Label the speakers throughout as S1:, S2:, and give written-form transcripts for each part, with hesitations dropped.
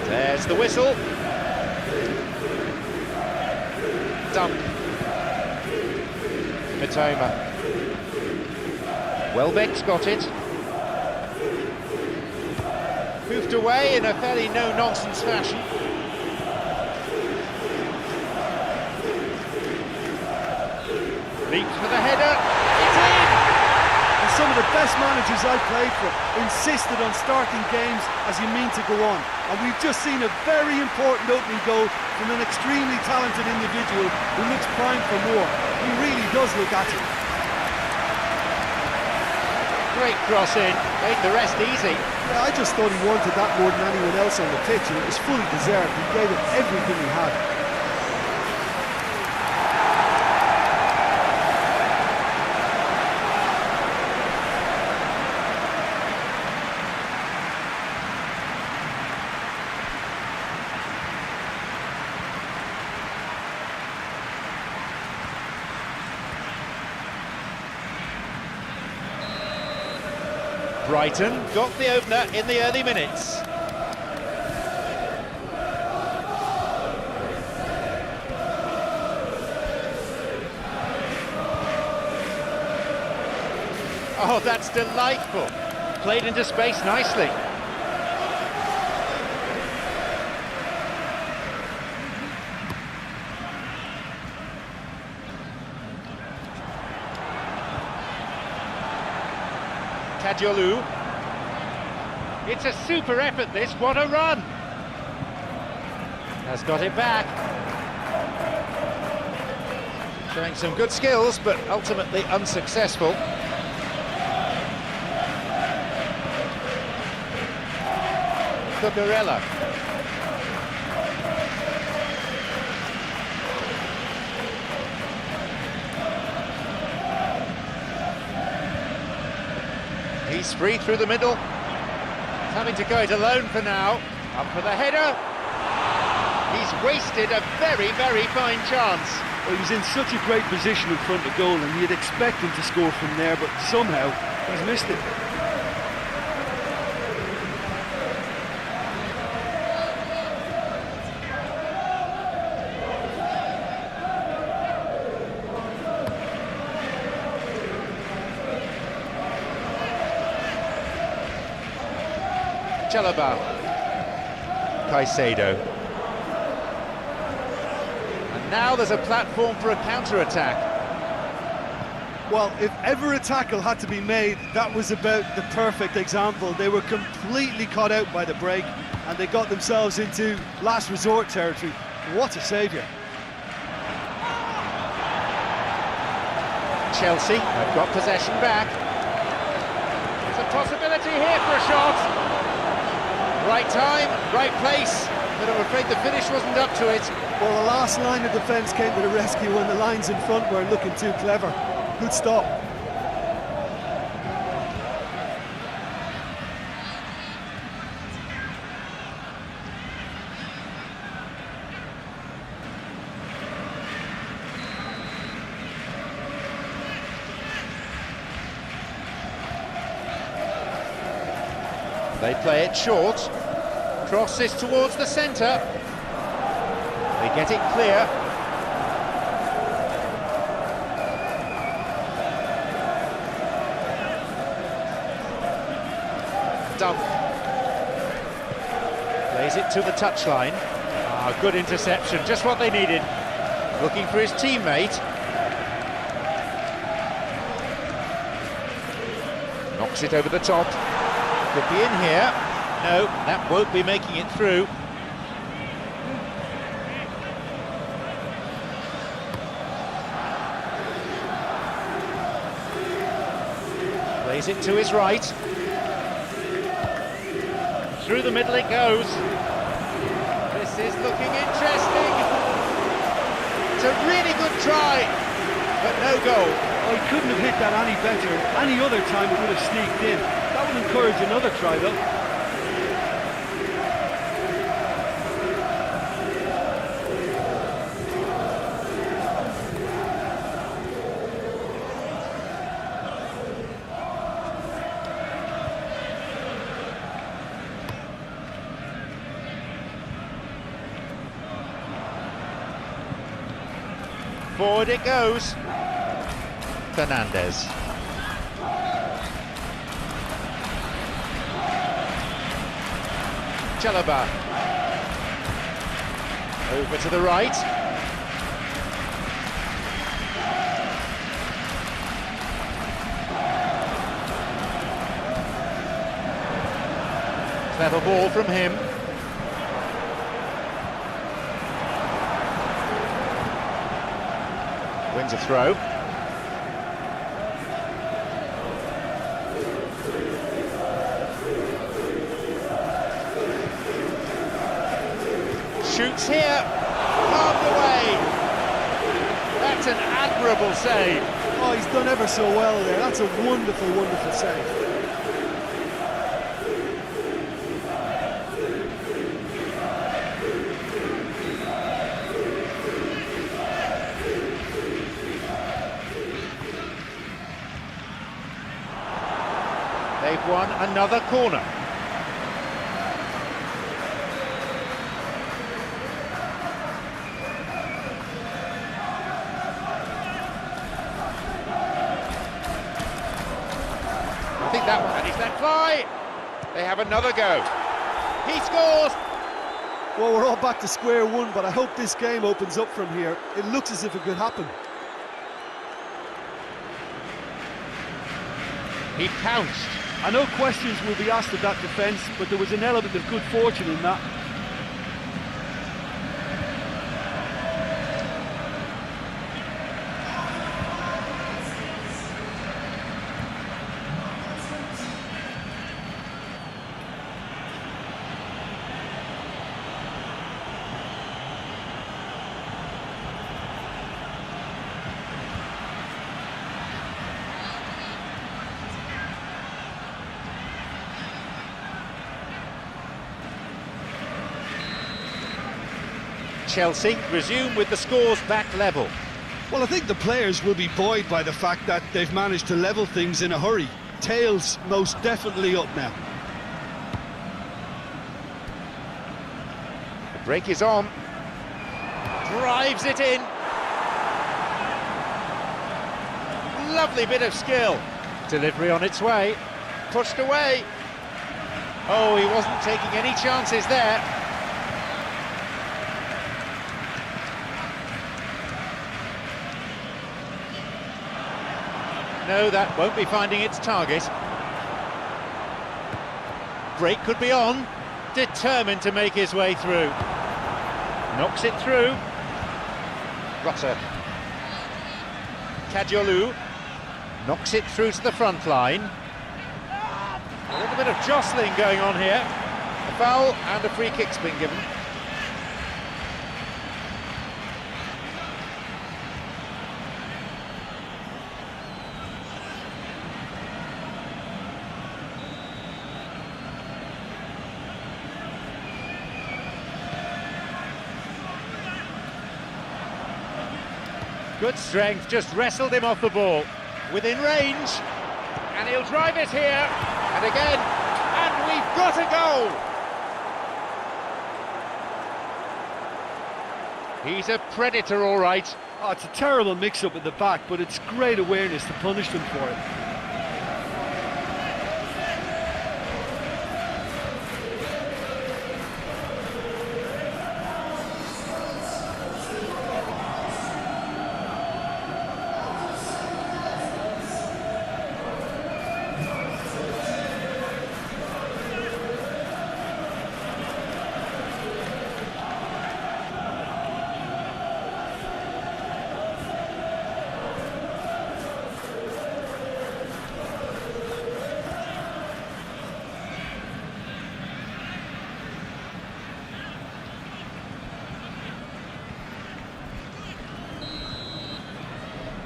S1: There's the whistle. Dunk. Matoma. Welbeck's got it. Moved away in a fairly no-nonsense fashion. Leaps for the header. It's in!
S2: And some of the best managers I've played for insisted on starting games as you mean to go on. And we've just seen a very important opening goal from an extremely talented individual who looks primed for more. He really does look at it.
S1: Great cross in, made the rest easy.
S2: Yeah, I just thought he wanted that more than anyone else on the pitch, and it was fully deserved. He gave it everything he had.
S1: Brighton got the opener in the early minutes. Oh, that's delightful. Played into space nicely. Kadiolu. It's a super effort, this. What a run! Has got it back. Showing some good skills, but ultimately unsuccessful. Cucurella. He's free through the middle. He's having to go it alone for now. Up for the header. He's wasted a very, very fine chance.
S2: Well, he was in such a great position in front of goal, and you'd expect him to score from there, but somehow he's missed it.
S1: Chalobah, Caicedo, and now there's a platform for a counter-attack.
S2: Well, if ever a tackle had to be made, that was about the perfect example. They were completely caught out by the break, and they got themselves into last resort territory. What a saviour.
S1: Chelsea have got possession back. There's a possibility here for a shot. Right time, right place, but I'm afraid the finish wasn't up to it.
S2: Well, the last line of defence came to the rescue when the lines in front weren't looking too clever. Good stop.
S1: They play it short. Cross is towards the centre. They get it clear. Dunk. Plays it to the touchline. Ah, good interception, just what they needed. Looking for his teammate. Knocks it over the top. Could be in here. No, that won't be making it through. Plays it to his right. Through the middle it goes. This is looking interesting. It's a really good try, but no goal.
S2: Oh, he couldn't have hit that any better. Any other time it would have sneaked in. That would encourage another try, though.
S1: Forward it goes. Fernandez. Chalobah. Over to the right. Clever ball from him. Wins a throw. Shoots here, carved away. That's an admirable save.
S2: Oh, he's done ever so well there. That's a wonderful, wonderful save.
S1: They've won another corner. I think that one, and he's let fly. They have another go. He scores.
S2: Well, we're all back to square one, but I hope this game opens up from here. It looks as if it could happen.
S1: He pounced.
S2: I know questions will be asked of that defence, but there was an element of good fortune in that.
S1: Chelsea resume with the scores back level.
S2: Well, I think the players will be buoyed by the fact that they've managed to level things in a hurry. Tails most definitely up now.
S1: The break is on. Drives it in. Lovely bit of skill. Delivery on its way. Pushed away. Oh, he wasn't taking any chances there. No, that won't be finding its target. Break could be on. Determined to make his way through. Knocks it through. Rutter. Kajolu knocks it through to the front line. A little bit of jostling going on here. A foul and a free kick's been given. Good strength, just wrestled him off the ball. Within range, and he'll drive it here, and again, and we've got a goal! He's a predator, all right.
S2: Oh, it's a terrible mix-up at the back, but it's great awareness to punish them for it.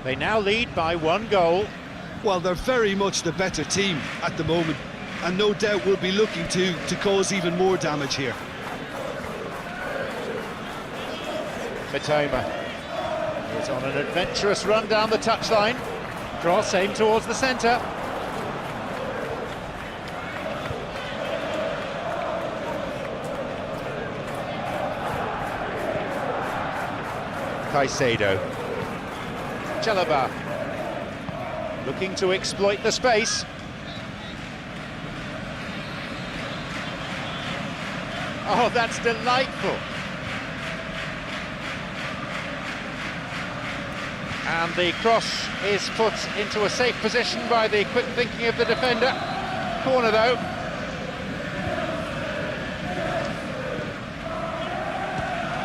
S1: They now lead by 1 goal.
S2: Well, they're very much the better team at the moment, and no doubt will be looking to cause even more damage here.
S1: Matoma is on an adventurous run down the touchline. Cross aimed towards the centre. Caicedo. Chalobah looking to exploit the space. Oh, that's delightful. And the cross is put into a safe position by the quick thinking of the defender. Corner though.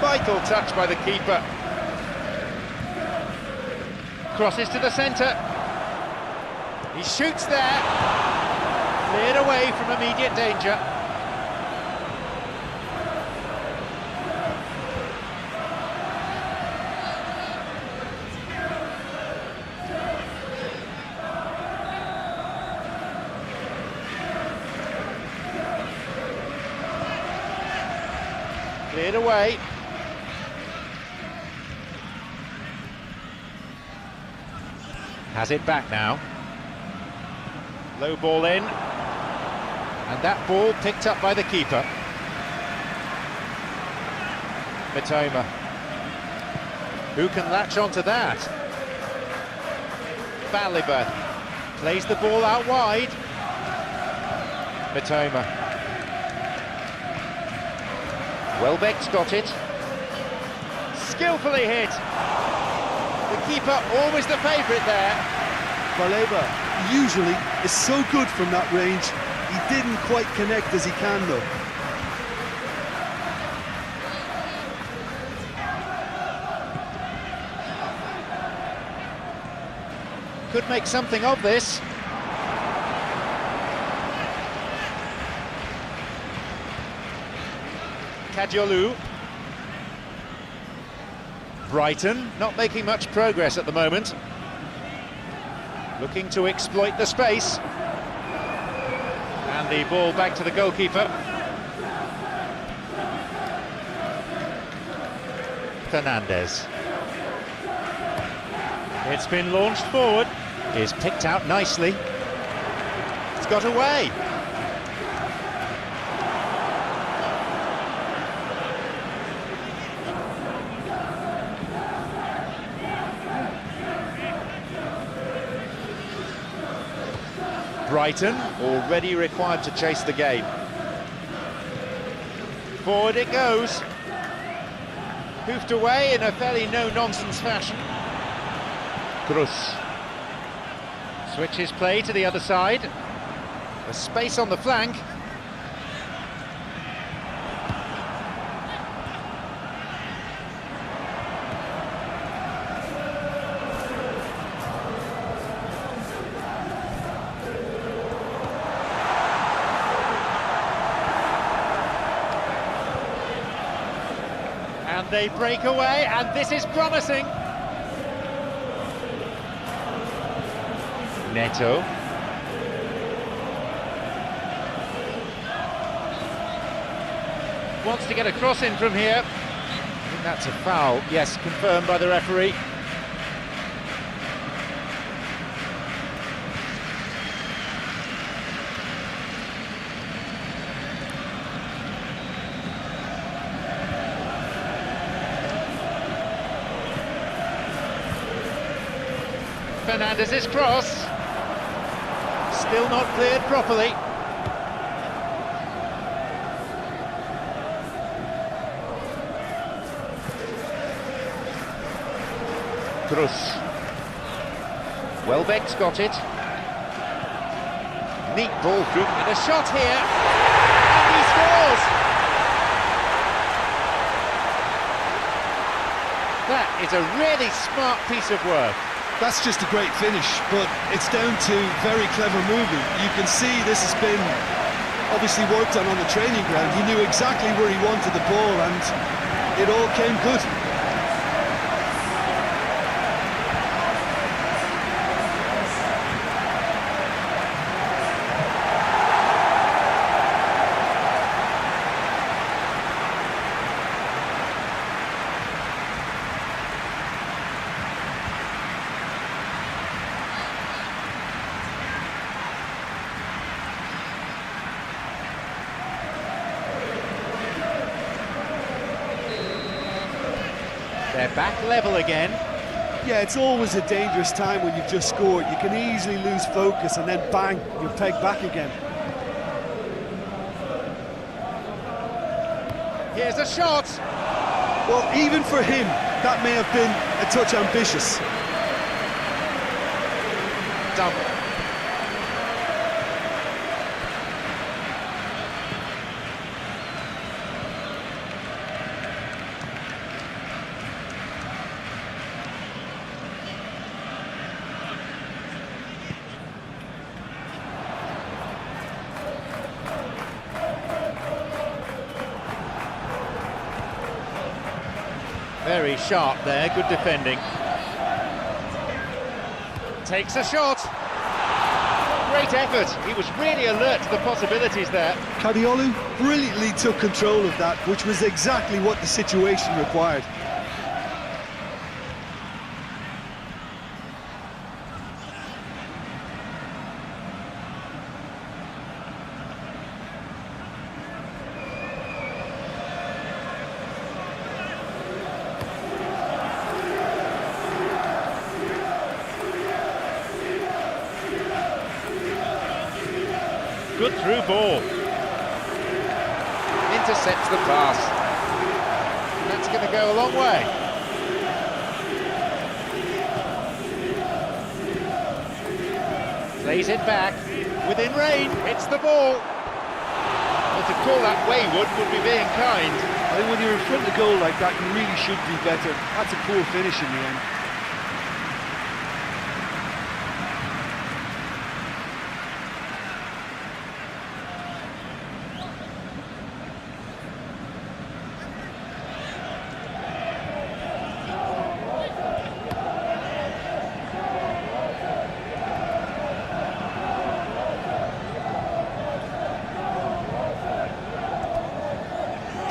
S1: Vital touch by the keeper. Crosses to the centre. He shoots there. Cleared away from immediate danger. Cleared away. Has it back now. Low ball in. And that ball picked up by the keeper. Mitoma. Who can latch onto that? Baliba plays the ball out wide. Mitoma. Welbeck's got it. Skillfully hit. The keeper always the favourite there.
S2: Baleba usually is so good from that range. He didn't quite connect as he can though.
S1: Could make something of this. Kadiolu. Brighton not making much progress at the moment. Looking to exploit the space. And the ball back to the goalkeeper. Fernandez. It's been launched forward. Is picked out nicely. It's got away. Brighton already required to chase the game. Forward it goes. Hoofed away in a fairly no-nonsense fashion. Cruz. Switches play to the other side. A space on the flank. And they break away, and this is promising. Neto. Wants to get a cross in from here. I think that's a foul. Yes, confirmed by the referee. Fernandez's cross. Still not cleared properly. Cruz. Welbeck's got it. Neat ball through, and a shot here, and he scores! That is a really smart piece of work.
S2: That's just a great finish, but it's down to very clever movement. You can see this has been obviously worked on the training ground. He knew exactly where he wanted the ball, and it all came good.
S1: They're back level again.
S2: Yeah, it's always a dangerous time when you've just scored. You can easily lose focus and then bang, you're pegged back again.
S1: Here's a shot.
S2: Well, even for him, that may have been a touch ambitious.
S1: Done. Very sharp there, good defending. Takes a shot. Great effort. He was really alert to the possibilities there.
S2: Kadiolu brilliantly took control of that, which was exactly what the situation required.
S1: Good through ball. Intercepts the pass. That's going to go a long way. Plays it back. Within range. Hits the ball. Well, to call that wayward would be being kind.
S2: I think when you're in front of the goal like that, you really should do better. That's a poor finish in the end.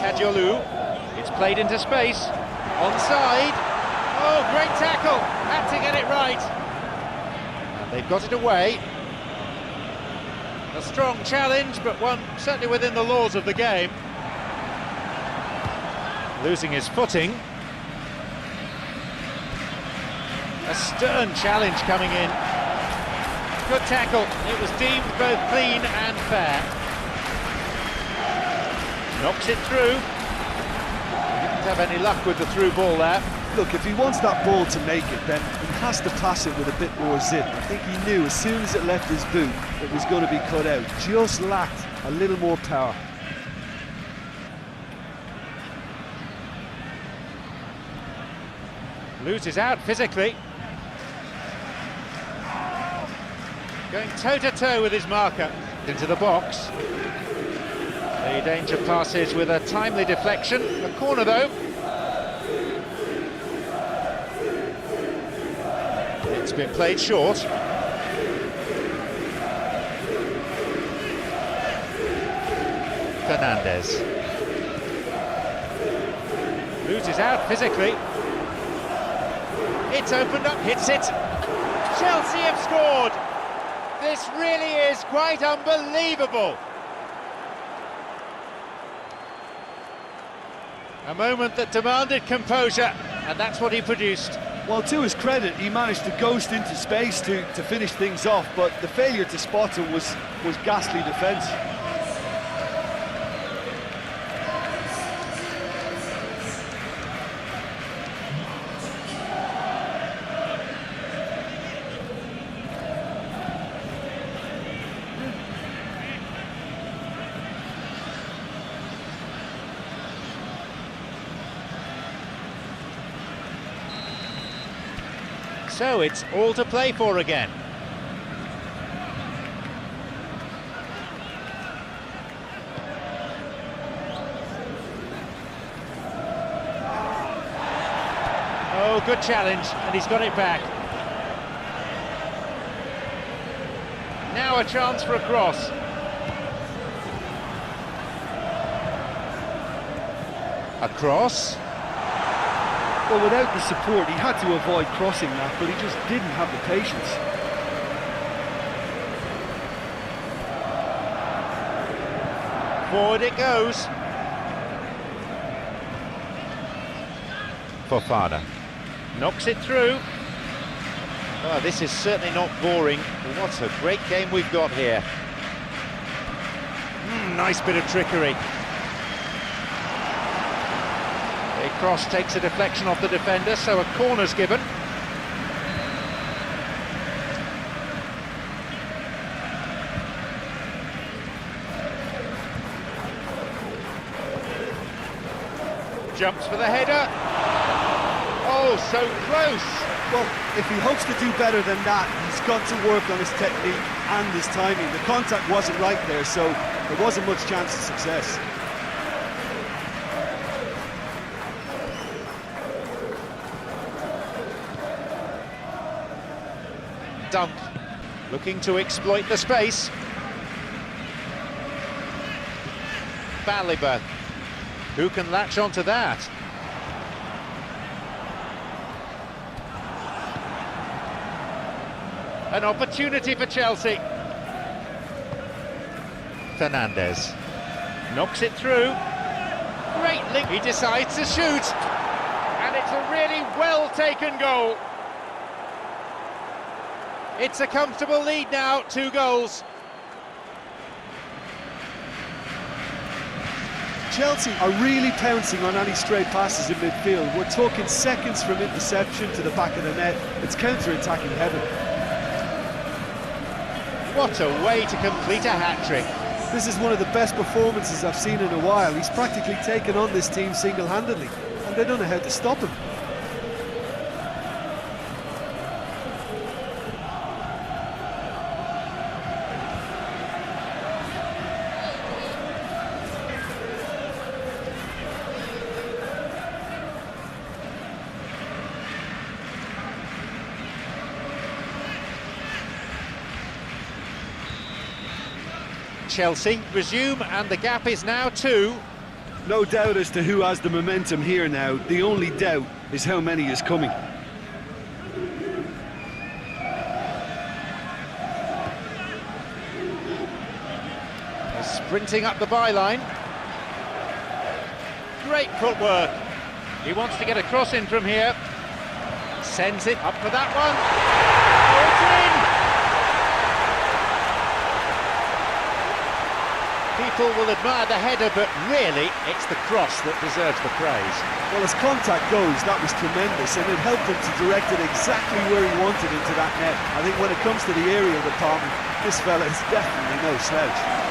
S1: Kadiolu, it's played into space, onside, oh great tackle, had to get it right, and they've got it away. A strong challenge, but one certainly within the laws of the game. Losing his footing. A stern challenge coming in. Good tackle, it was deemed both clean and fair. Knocks it through. Didn't have any luck with the through ball there.
S2: Look, if he wants that ball to make it, then he has to pass it with a bit more zip. I think he knew as soon as it left his boot it was going to be cut out. Just lacked a little more power.
S1: Loses out physically. Going toe-to-toe with his marker. Into the box. The danger passes with a timely deflection. A corner though. It's been played short. Fernandez. Loses out physically. It's opened up, hits it. Chelsea have scored. This really is quite unbelievable. A moment that demanded composure, and that's what he produced.
S2: Well, to his credit, he managed to ghost into space to finish things off, but the failure to spot him was ghastly defence.
S1: So it's all to play for again. Oh, good challenge, and he's got it back. Now a chance for a cross. A cross.
S2: Well, without the support, he had to avoid crossing that, but he just didn't have the patience.
S1: Forward it goes. Fofana knocks it through. Well, this is certainly not boring. What a great game we've got here. Nice bit of trickery. A cross takes a deflection off the defender, so a corner's given. Jumps for the header. Oh, so close.
S2: Well, if he hopes to do better than that, he's got to work on his technique and his timing. The contact wasn't right there, so there wasn't much chance of success.
S1: Dunk, looking to exploit the space. Baliba, who can latch onto that? An opportunity for Chelsea. Fernandez knocks it through. Great link. He decides to shoot. And it's a really well-taken goal. It's a comfortable lead now, 2 goals.
S2: Chelsea are really pouncing on any stray passes in midfield. We're talking seconds from interception to the back of the net. It's counter-attacking heaven.
S1: What a way to complete a hat-trick.
S2: This is one of the best performances I've seen in a while. He's practically taken on this team single-handedly, and they don't know how to stop him.
S1: Chelsea resume, and the gap is now 2.
S2: No doubt as to who has the momentum here now. The only doubt is how many is coming.
S1: He's sprinting up the byline. Great footwork. He wants to get a cross in from here. Sends it up for that one. Oh, it's in! People will admire the header, but really, it's the cross that deserves the praise.
S2: Well, as contact goes, that was tremendous, and it helped him to direct it exactly where he wanted into that net. I think when it comes to the aerial department, this fella is definitely no slouch.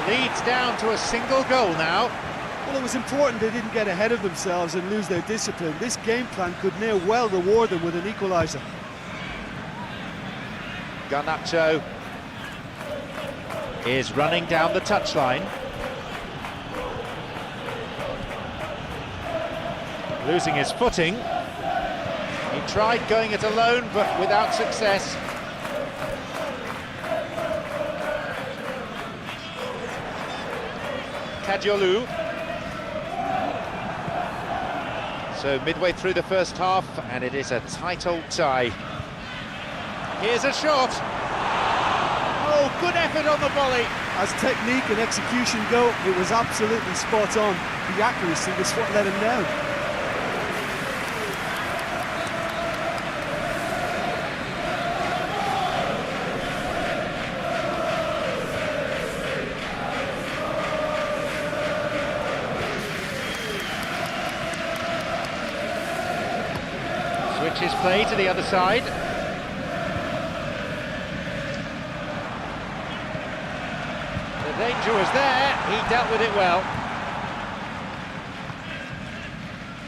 S1: Leads down to a single goal now.
S2: Well, it was important they didn't get ahead of themselves and lose their discipline. This game plan could now well reward them with an equaliser.
S1: Garnacho is running down the touchline. Losing his footing. He tried going it alone, but without success. Kadiolu. So midway through the first half, and it is a tight old tie. Here's a shot. Oh, good effort on the volley.
S2: As technique and execution go, it was absolutely spot on. The accuracy was what let him down.
S1: Switches play to the other side. The danger was there, he dealt with it well.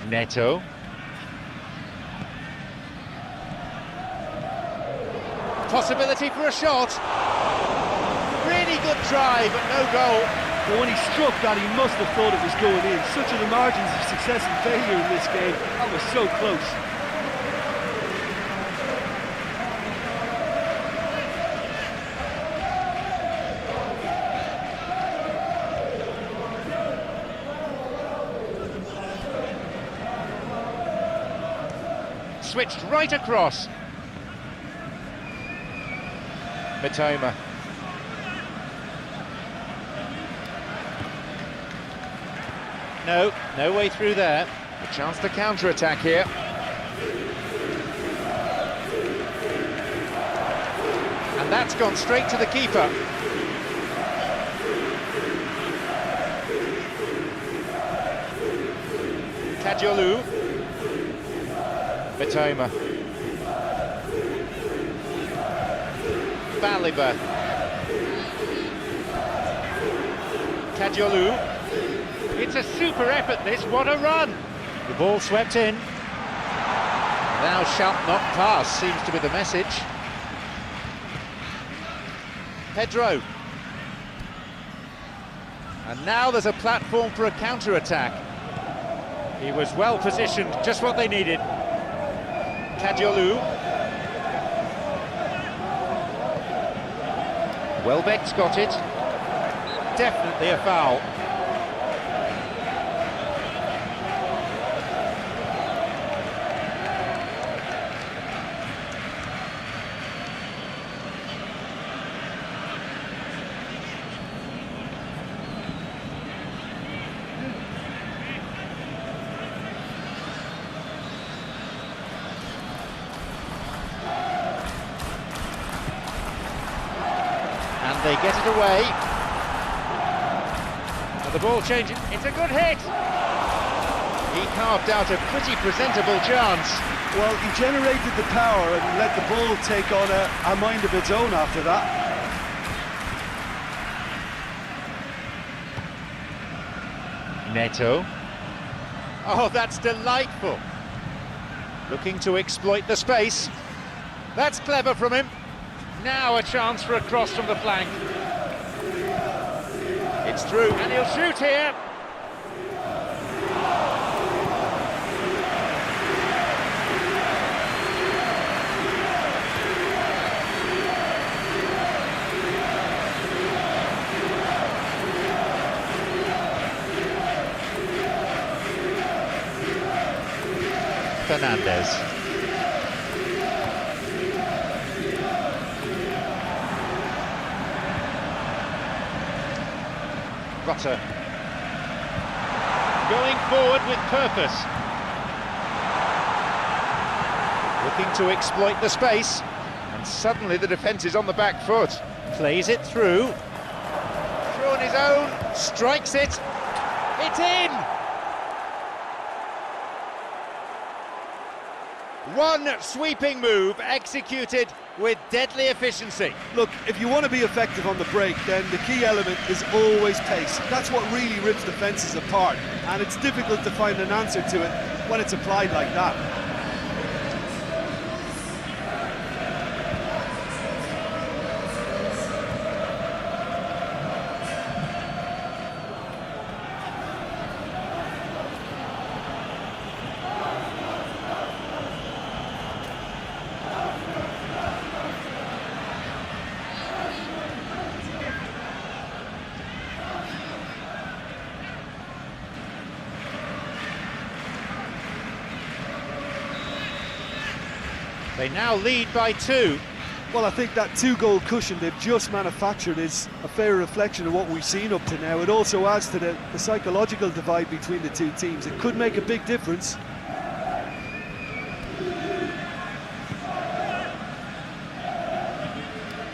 S1: Neto. Possibility for a shot. Really good try, but no goal.
S2: But when he struck that, he must have thought it was going in. Such are the margins of success and failure in this game. That was so close.
S1: Switched right across. Mitoma. No way through there. A chance to counter-attack here. And that's gone straight to the keeper. Kadiolu. Mitoma. Baliba. Kadiolu. It's a super effort, this. What a run! The ball swept in. Thou shalt not pass, seems to be the message. Pedro. And now there's a platform for a counter-attack. He was well positioned, just what they needed. Kadiolu. Welbeck's got it. Definitely a foul. And they get it away. And the ball changes. It's a good hit. He carved out a pretty presentable chance.
S2: Well, he generated the power and let the ball take on a mind of its own after that.
S1: Neto. Oh, that's delightful. Looking to exploit the space. That's clever from him. Now a chance for a cross from the flank. It's through, and he'll shoot here. Fernandez. Rutter. Going forward with purpose. Looking to exploit the space. And suddenly the defence is on the back foot. Plays it through. Through on his own. Strikes it. It's in! One sweeping move executed with deadly efficiency.
S2: Look, if you want to be effective on the break, then the key element is always pace. That's what really rips defences apart, and it's difficult to find an answer to it when it's applied like that.
S1: They now lead by 2.
S2: Well, I think that 2-goal cushion they've just manufactured is a fair reflection of what we've seen up to now. It also adds to the psychological divide between the two teams. It could make a big difference.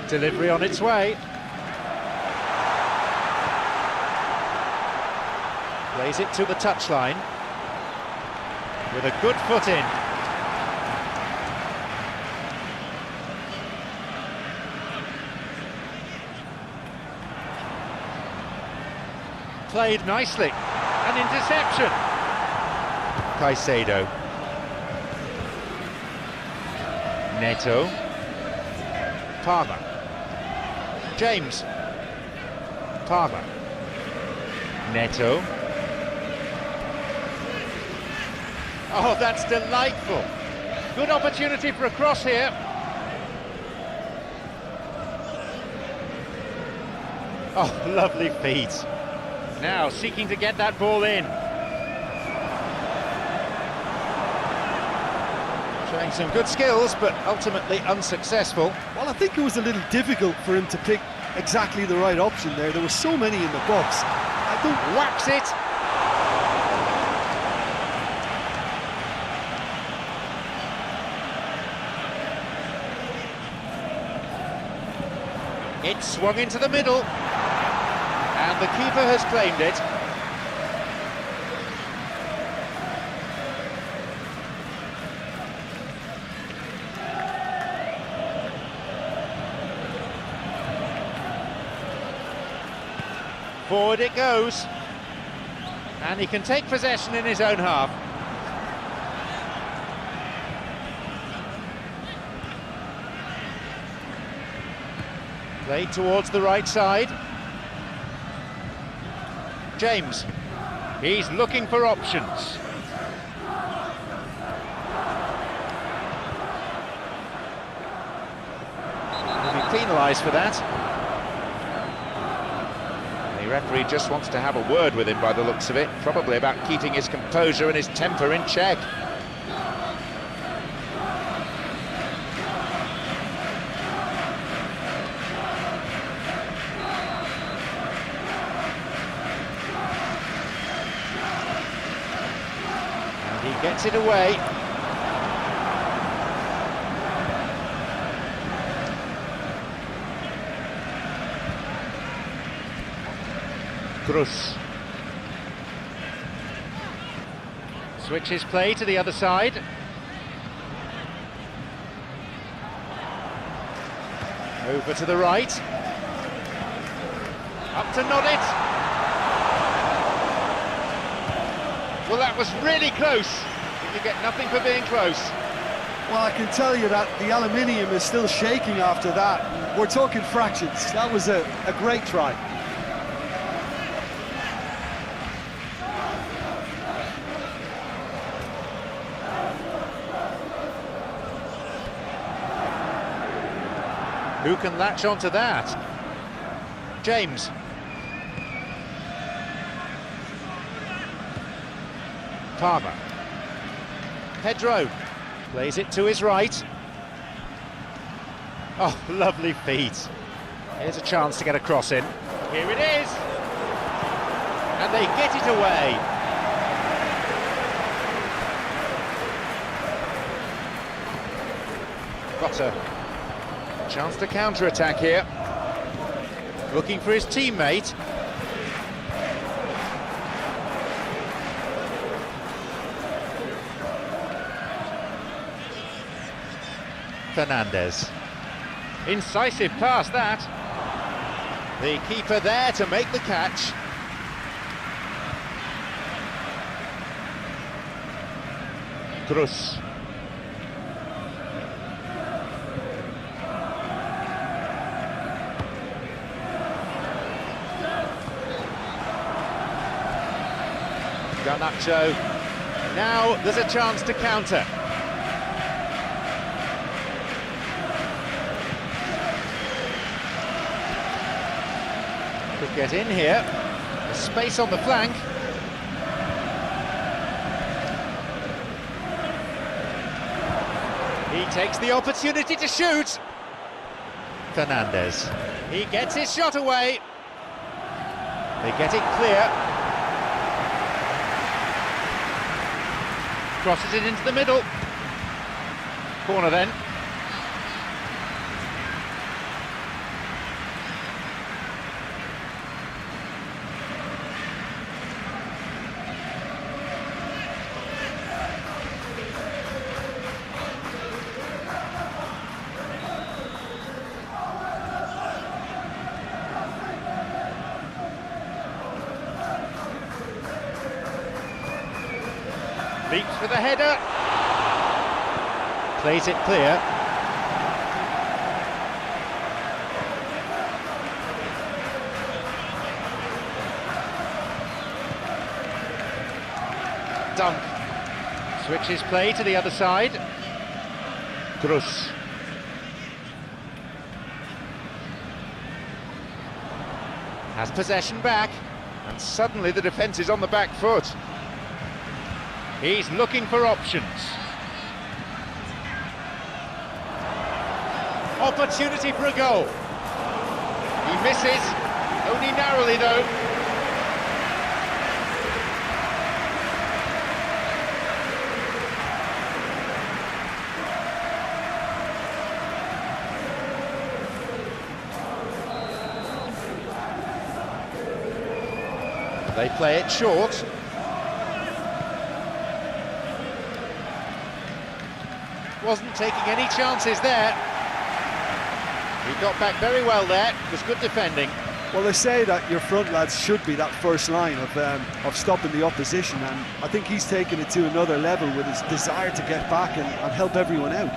S1: Delivery on its way. Plays it to the touchline. With a good foot in. Played nicely. An interception. Caicedo. Neto. Palmer. James. Palmer. Neto. Oh, that's delightful. Good opportunity for a cross here. Oh, lovely feet. Now seeking to get that ball in. Showing some good skills, but ultimately unsuccessful.
S2: Well, I think it was a little difficult for him to pick exactly the right option there. There were so many in the box. I don't...
S1: Whacks it! It swung into the middle, and the keeper has claimed it. Forward it goes, and he can take possession in his own half. Played towards the right side. James, he's looking for options. He'll be penalised for that. The referee just wants to have a word with him by the looks of it, probably about keeping his composure and his temper in check. And he gets it away. Cruz. Switches play to the other side. Over to the right. Up to Noddit. Well, that was really close. You get nothing for being close.
S2: Well, I can tell you that the aluminium is still shaking after that. We're talking fractions. That was a great try.
S1: Who can latch onto that? James. Palmer. Pedro plays it to his right. Oh, lovely feet. Here's a chance to get a cross in. Here it is. And they get it away. Got a chance to counter-attack here. Looking for his teammate. Fernandez. Incisive pass that. The keeper there to make the catch. Cruz. Garnacho. Now there's a chance to counter. Could get in here. There's space on the flank. He takes the opportunity to shoot. Fernandez. He gets his shot away. They get it clear. Crosses it into the middle. Corner then. Leaps for the header. Plays it clear. Dunk. Switches play to the other side. Cruz. Has possession back, and suddenly the defence is on the back foot. He's looking for options. Opportunity for a goal. He misses, only narrowly though. They play it short. Wasn't taking any chances there. He got back very well there. It was good defending.
S2: Well, they say that your front lads should be that first line of stopping the opposition, and I think he's taken it to another level with his desire to get back and help everyone out.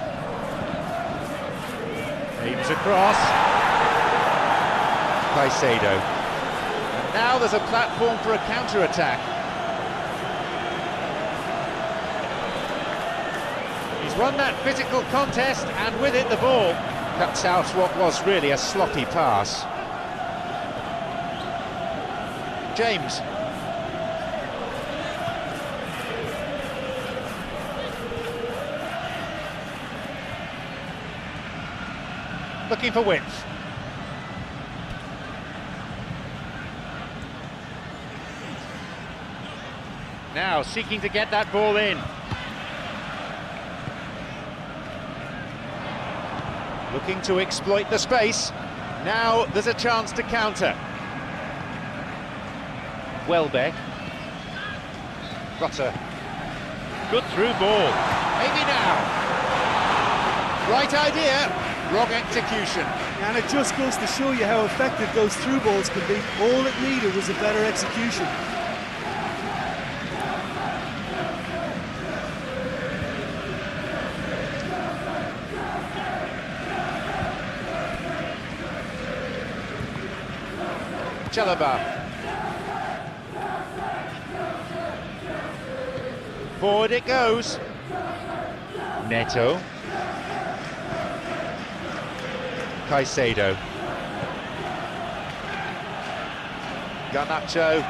S1: Aims across. Caicedo. And now there's a platform for a counter-attack. He's won that physical contest, and with it the ball cuts out what was really a sloppy pass. James. Looking for width. Now seeking to get that ball in. Looking to exploit the space. Now there's a chance to counter. Welbeck. Got a good through ball. Maybe now. Right idea, wrong execution.
S2: And it just goes to show you how effective those through balls can be. All it needed was a better execution.
S1: Chalobah. Forward it goes. Neto. Caicedo. Garnacho.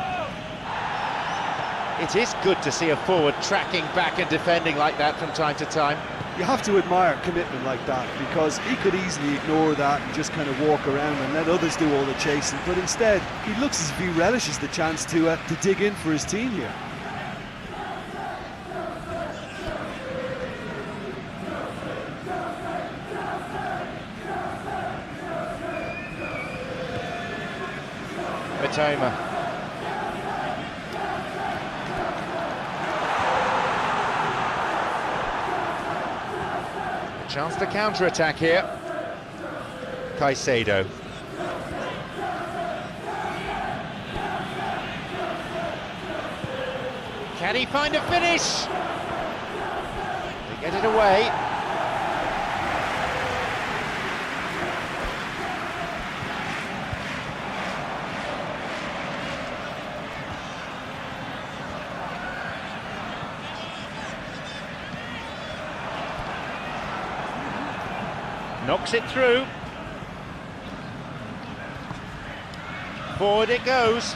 S1: It is good to see a forward tracking back and defending like that from time to time.
S2: You have to admire commitment like that, because he could easily ignore that and just kind of walk around and let others do all the chasing, but instead he looks as if he relishes the chance to dig in for his team here.
S1: Matoma. Chance to counter-attack here. Caicedo. Can he find a finish? They get it away. Knocks it through. Forward it goes.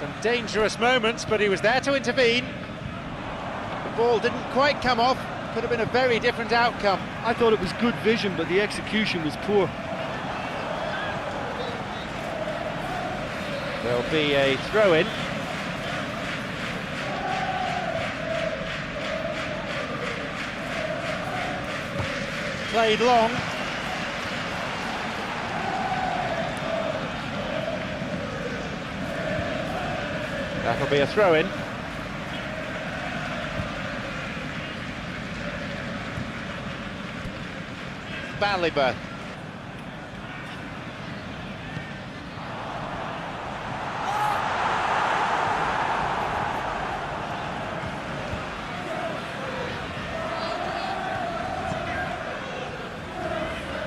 S1: Some dangerous moments, but he was there to intervene. The ball didn't quite come off. Could have been a very different outcome.
S2: I thought it was good vision, but the execution was poor.
S1: There'll be a throw-in. Played long. That'll be a throw-in. Balliba.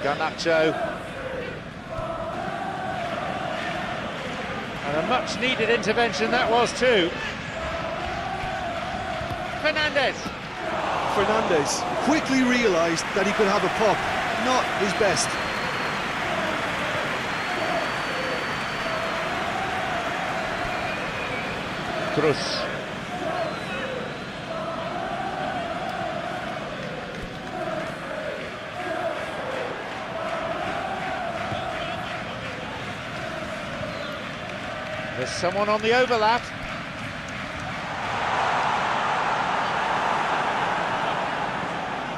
S1: Garnacho. And a much-needed intervention that was too. Fernandes
S2: quickly realised that he could have a pop. Not his best.
S1: Cruz. someone on the overlap.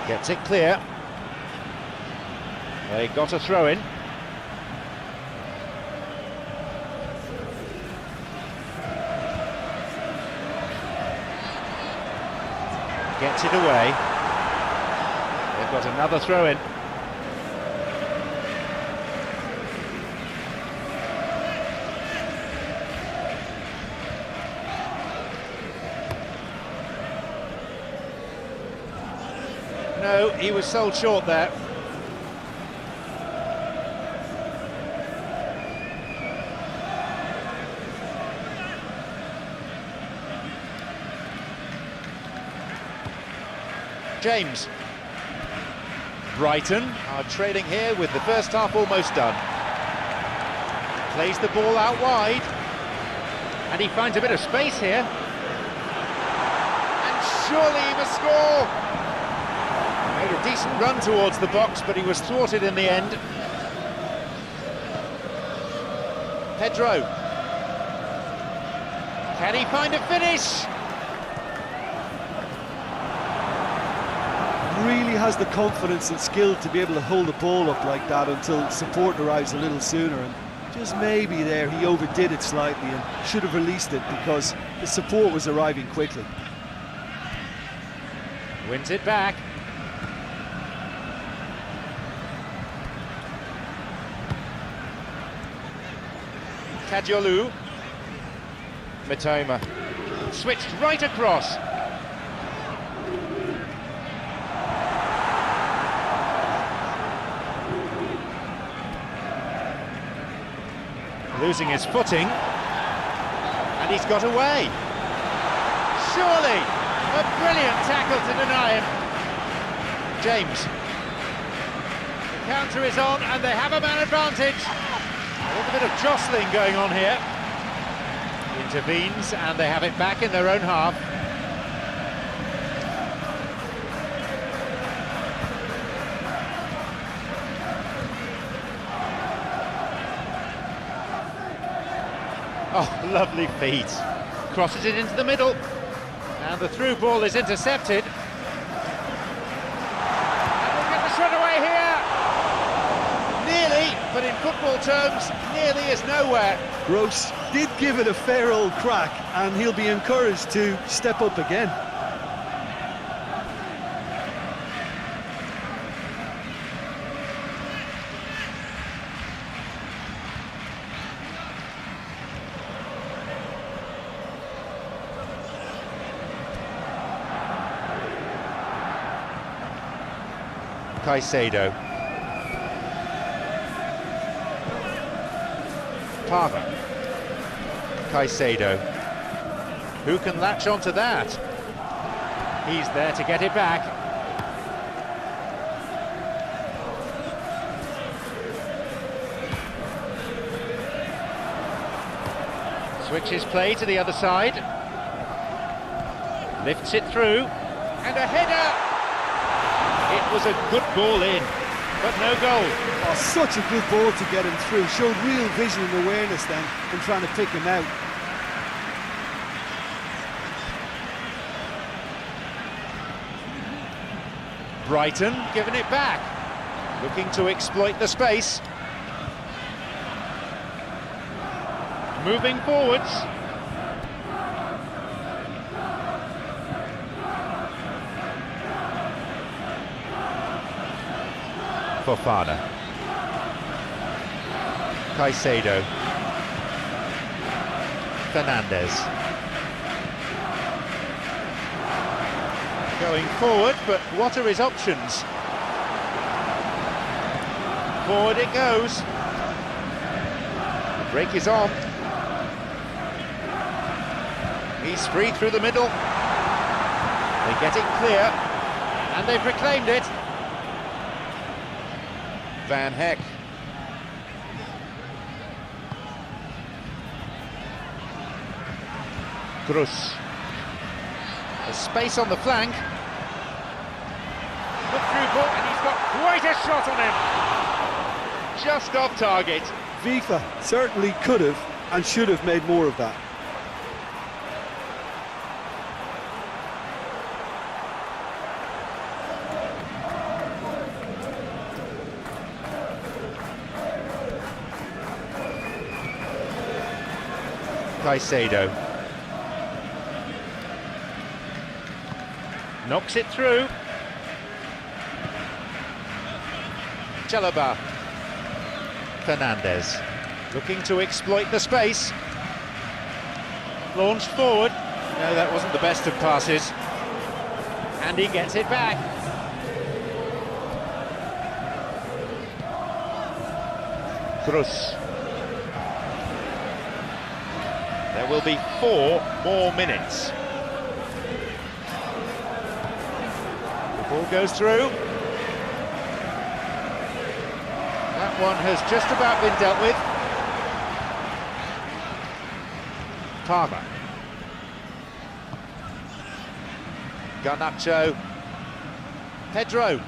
S1: Gets it clear. They got a throw in. Gets it away. They've got another throw in. No, he was sold short there. James. Brighton are trailing here with the first half almost done. Plays the ball out wide. And he finds a bit of space here. And surely he must score! Made a decent run towards the box, but he was thwarted in the end. Pedro. Can he find a finish?
S2: Really has the confidence and skill to be able to hold the ball up like that until support arrives a little sooner, and just maybe there he overdid it slightly and should have released it because the support was arriving quickly.
S1: Wins it back. Kadiolu. Mitoma. Switched right across. Losing his footing, and he's got away. Surely, a brilliant tackle to deny him. James. The counter is on, and they have a man advantage. A little bit of jostling going on here. Intervenes, and they have it back in their own half. Oh, lovely feet. Crosses it into the middle. And the through ball is intercepted. And we'll get the shot away here. Nearly, but in football terms, nearly is nowhere.
S2: Gross did give it a fair old crack, and he'll be encouraged to step up again.
S1: Caicedo. Parva. Caicedo. Who can latch onto that? He's there to get it back. Switches play to the other side. Lifts it through. And a header! It was a good ball in, but no goal.
S2: Oh, such a good ball to get him through. Showed real vision and awareness then in trying to pick him out.
S1: Brighton giving it back, looking to exploit the space. Moving forwards. Fofana. Caicedo. Fernandez. Going forward, but what are his options? Forward it goes. The break is on. He's free through the middle. They get it clear, and they've reclaimed it. Van Heck. Cruz. There's space on the flank. Look through ball, and he's got quite a shot on him. Just off target.
S2: Vifa certainly could have, and should have made more of that.
S1: Caicedo knocks it through. Chalobah. Fernandez looking to exploit the space. Launched forward. No, that wasn't the best of passes. And he gets it back. Cruz. There will be 4 more minutes. The ball goes through. That one has just about been dealt with. Palmer. Garnacho. Pedro.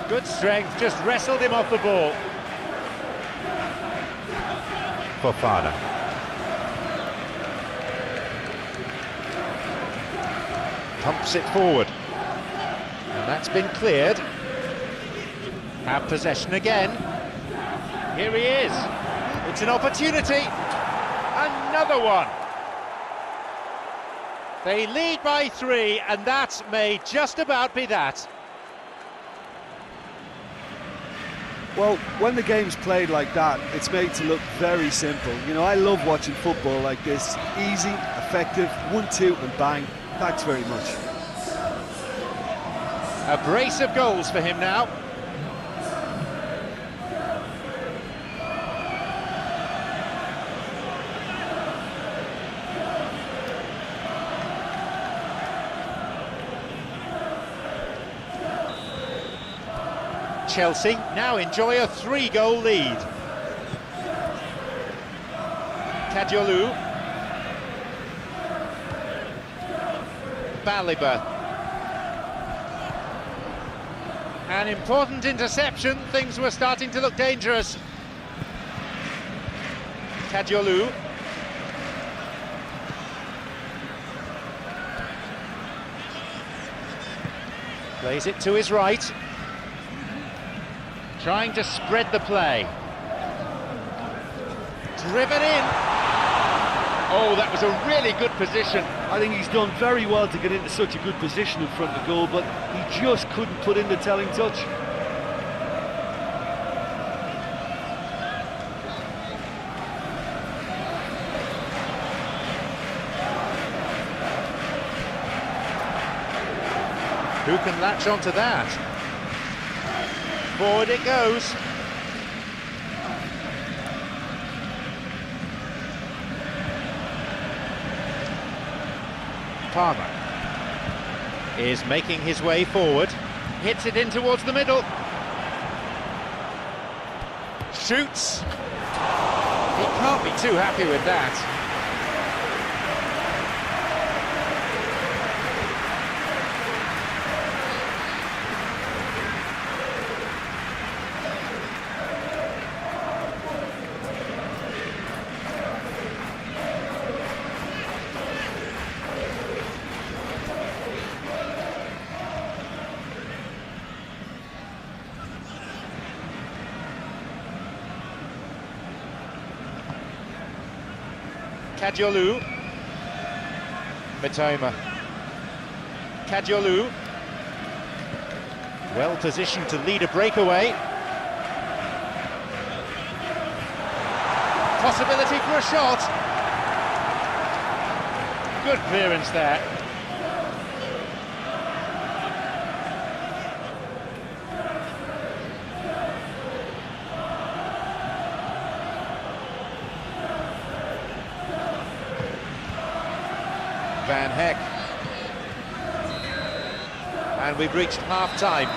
S1: Good strength, just wrestled him off the ball. Fofana. Pumps it forward. And that's been cleared. Have possession again. Here he is. It's an opportunity. Another one. They lead by 3, and that may just about be that.
S2: Well, when the game's played like that, it's made to look very simple. You know, I love watching football like this. Easy, effective, 1-2 and bang. Thanks very much.
S1: A brace of goals for him now. Chelsea now enjoy a 3-goal lead. Kadiolu. Baliba. An important interception, things were starting to look dangerous. Kadiolu. Plays it to his right. Trying to spread the play. Driven in. Oh, that was a really good position.
S2: I think he's done very well to get into such a good position in front of goal, but he just couldn't put in the telling touch.
S1: Who can latch onto that? Forward it goes. Palmer is making his way forward. Hits it in towards the middle. Shoots. He can't be too happy with that. Kadiolu. Mitoma. Kadiolu. Well positioned to lead a breakaway. Possibility for a shot. Good clearance there. Van Heck. And we've reached half-time.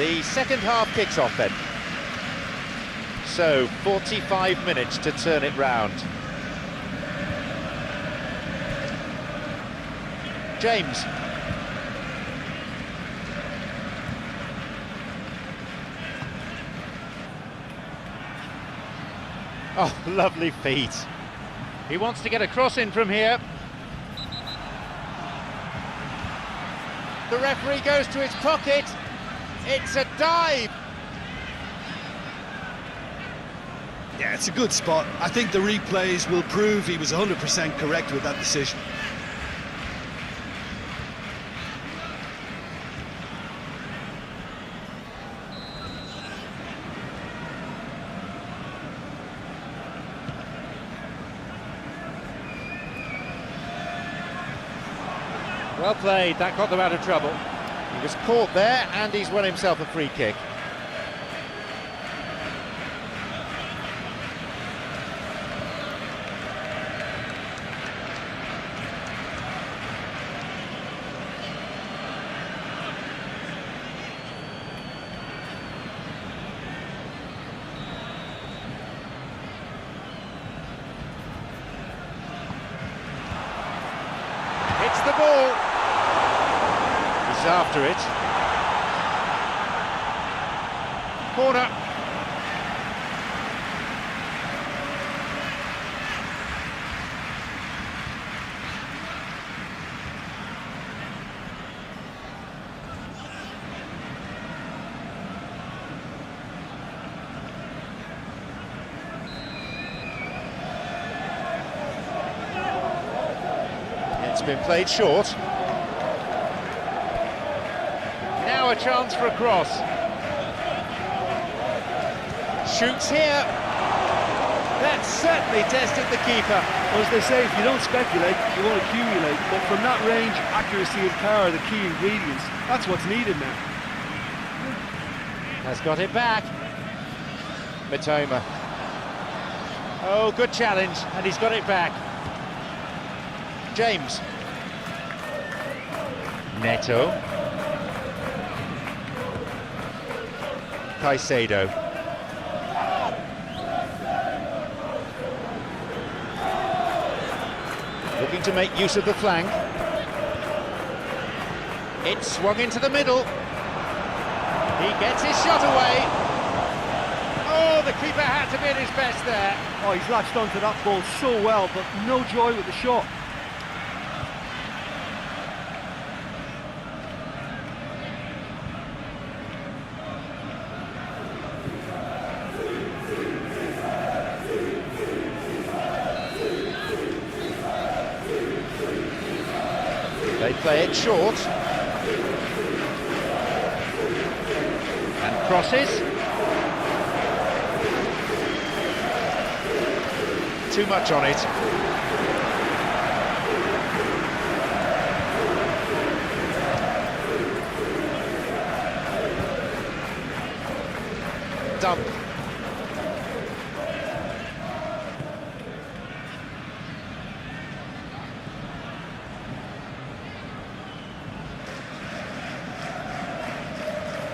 S1: The second half kicks off then. So, 45 minutes to turn it round. James. Oh, lovely feet. He wants to get a cross in from here. The referee goes to his pocket. It's a dive.
S2: Yeah, it's a good spot. I think the replays will prove he was 100% correct with that decision.
S1: Well played, that got them out of trouble. He was caught there and he's won himself a free kick. Hits the ball. He's after it. Corner. It's been played short. Now a chance for a cross. Shoots here. That certainly tested the keeper.
S2: Well, as they say, if you don't speculate, you won't accumulate. But from that range, accuracy and power are the key ingredients. That's what's needed now.
S1: Has got it back. Mitoma. Oh, good challenge, and he's got it back. James. Neto. Caicedo. Looking to make use of the flank. It's swung into the middle. He gets his shot away. Oh, the keeper had to be at his best there.
S2: Oh, he's latched onto that ball so well, but no joy with the shot.
S1: They play it short. And crosses. Too much on it. Dump.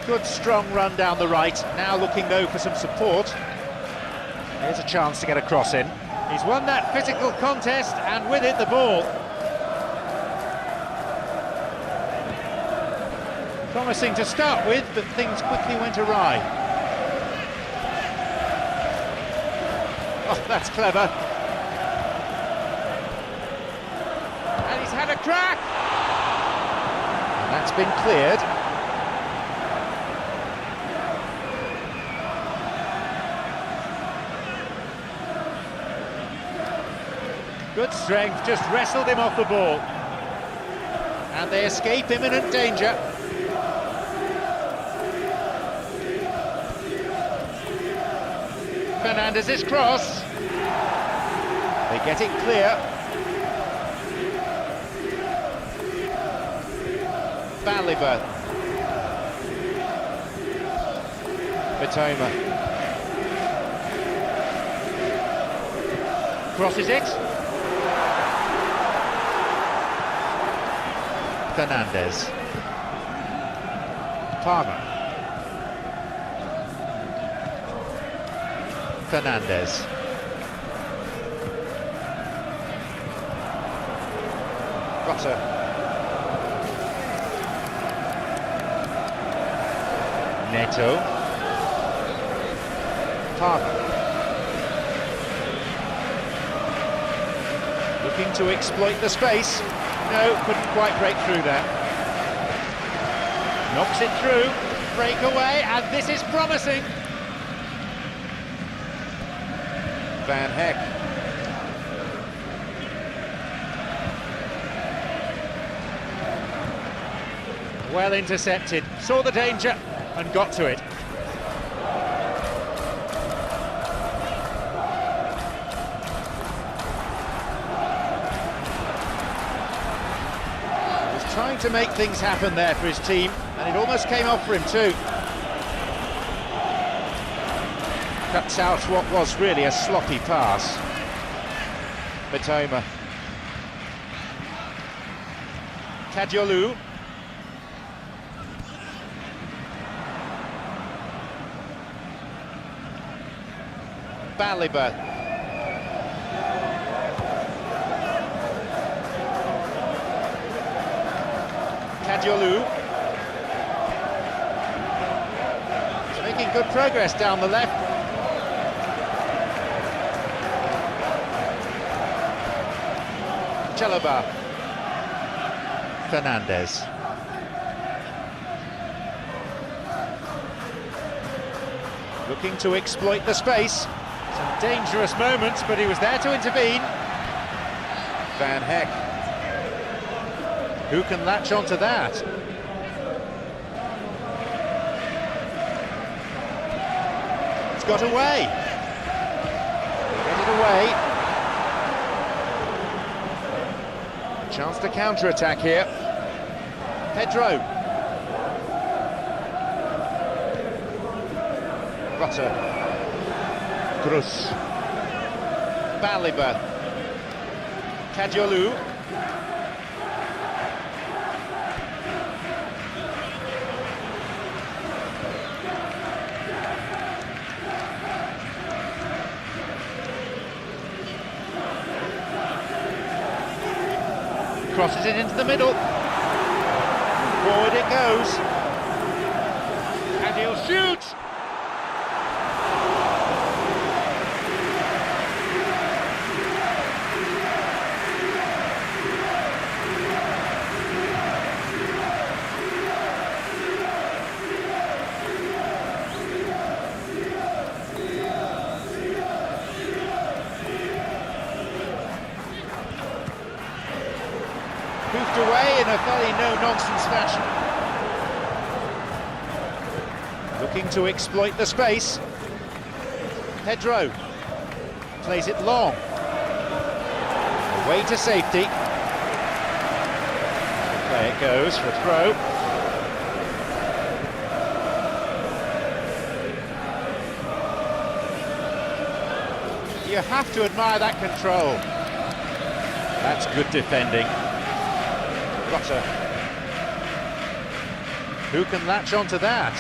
S1: Good strong run down the right, now looking though for some support. Here's a chance to get a cross in. He's won that physical contest and with it the ball. Promising to start with, but things quickly went awry. Oh, that's clever. And he's had a crack! That's been cleared. Good strength, just wrestled him off the ball. And they escape imminent danger. Fernandez's cross. They get it clear. Baliba. Mitoma. Crosses it. Fernandez. Palmer. Fernandez. Rutter. Neto. Parker. Looking to exploit the space. No, couldn't quite break through that. Knocks it through. Breakaway, and this is promising. Van Heck. Well intercepted, saw the danger and got to it. He was trying to make things happen there for his team, and it almost came off for him too. Cuts out what was really a sloppy pass. Matoma. Kadiolu. Baliba. Kadiolu. He's making good progress down the left. Chalobah. Fernandez. Looking to exploit the space. Some dangerous moments, but he was there to intervene. Van Heck. Who can latch onto that? It's got away. Get it away. Chance to counter-attack here. Pedro. Rutter. Cruz. Baliba. Kadiolu. Crosses it into the middle. Forward it goes. And he'll shoot! Hoofed away in a fairly no-nonsense fashion. Looking to exploit the space. Pedro plays it long. Away to safety. There it goes for a throw. You have to admire that control. That's good defending. Rutter. Who can latch onto that?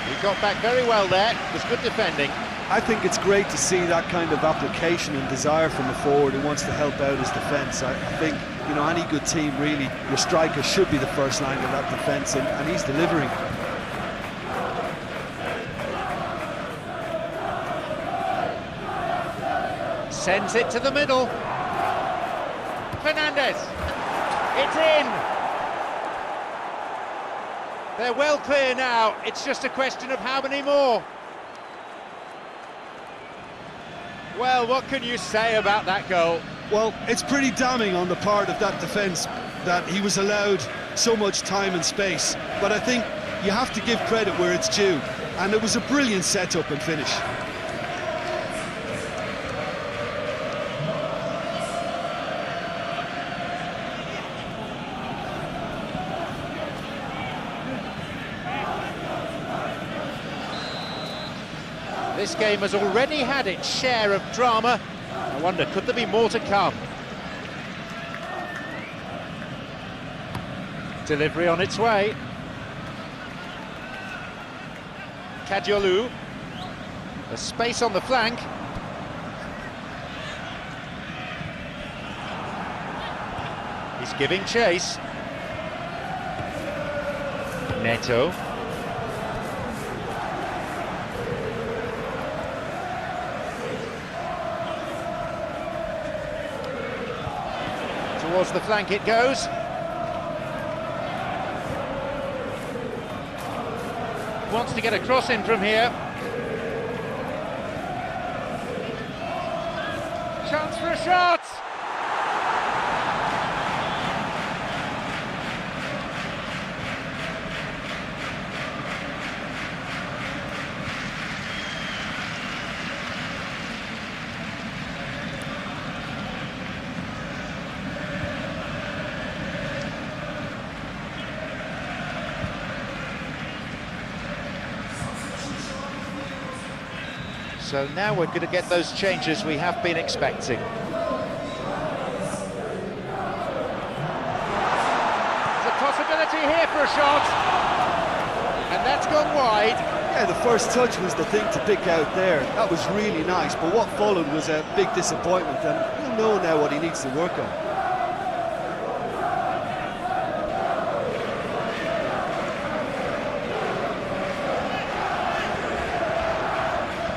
S1: He got back very well there. It was good defending.
S2: I think it's great to see that kind of application and desire from a forward who wants to help out his defence. I think, you know, any good team really, your striker should be the first line of that defence, and he's delivering.
S1: Sends it to the middle. Fernandez. It's in. They're well clear now. It's just a question of how many more. Well, what can you say about that goal?
S2: Well, it's pretty damning on the part of that defence that he was allowed so much time and space. But I think you have to give credit where it's due. And it was a brilliant setup and finish.
S1: This game has already had its share of drama. I wonder, could there be more to come? Delivery on its way. Kadiolu. There's space on the flank. He's giving chase. Neto. Towards the flank it goes. Wants to get a cross in from here. Chance for a shot! So now we're going to get those changes we have been expecting. There's a possibility here for a shot, and that's gone wide.
S2: Yeah, the first touch was the thing to pick out there. That was really nice, but what followed was a big disappointment, and he'll know now what he needs to work on.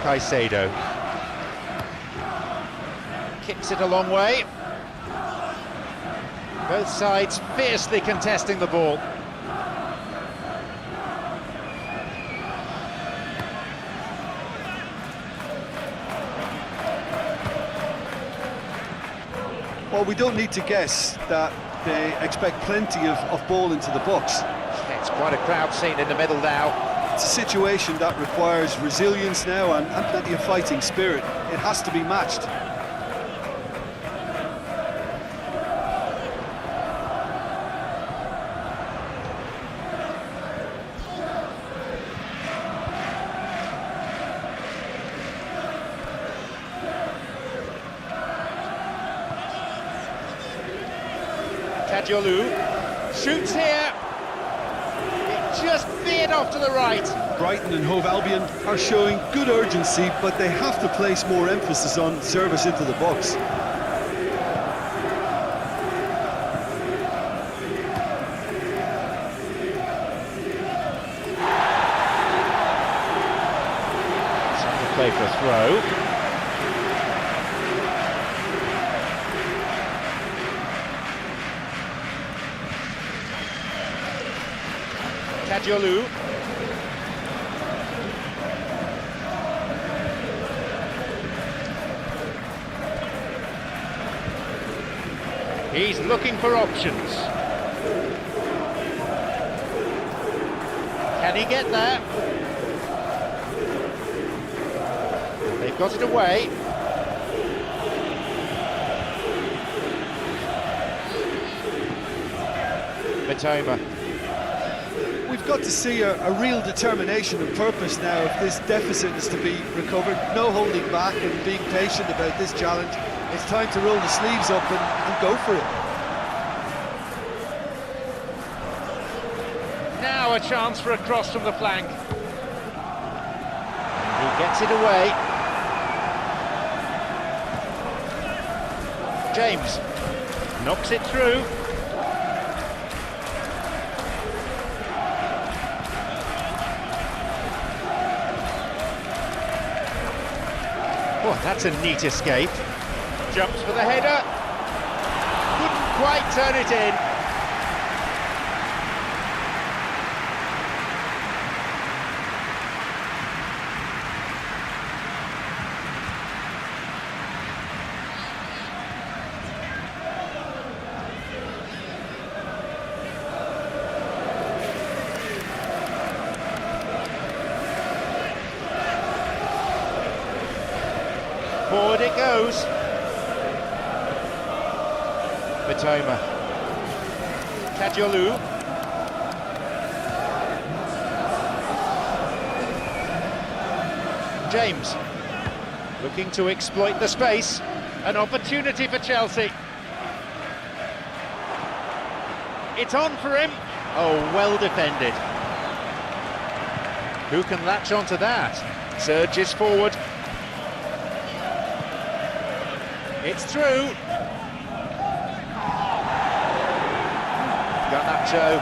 S1: Caicedo kicks it a long way. Both sides fiercely contesting the ball.
S2: Well, we don't need to guess that they expect plenty of ball into the box.
S1: It's quite a crowd scene in the middle now.
S2: It's a situation that requires resilience now and plenty of fighting spirit. It has to be matched.
S1: Tadjolu shoots here. Just veered off to the right.
S2: Brighton and Hove Albion are showing good urgency, but they have to place more emphasis on service into the box.
S1: Time to play for a throw. Tadjolu. He's looking for options. Can he get there? They've got it away. Mitoma.
S2: We've got to see a real determination and purpose now if this deficit is to be recovered. No holding back and being patient about this challenge. It's time to roll the sleeves up and go for it.
S1: Now a chance for a cross from the flank. He gets it away. James knocks it through. Oh, that's a neat escape. Jumps for the header. Couldn't quite turn it in. Forward it goes. Mitoma. Tadjolu. James looking to exploit the space. An opportunity for Chelsea. It's on for him. Oh, well defended. Who can latch onto that? Surges forward. It's through. Garnacho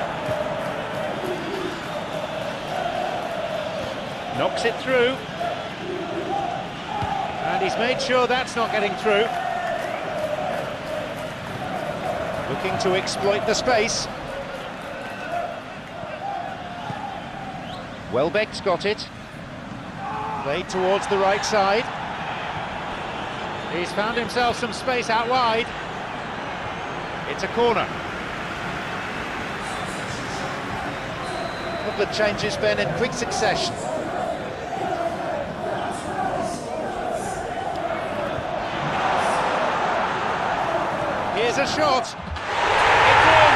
S1: knocks it through. And he's made sure that's not getting through. Looking to exploit the space. Welbeck's got it. Played towards the right side. He's found himself some space out wide. It's a corner. A couple of changes, Ben, in quick succession. Here's a shot. It's in.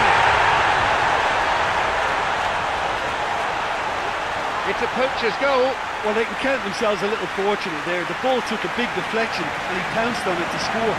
S1: It's a poacher's goal.
S2: Well, they can count themselves a little fortunate there. The ball took a big deflection and he pounced on it to score.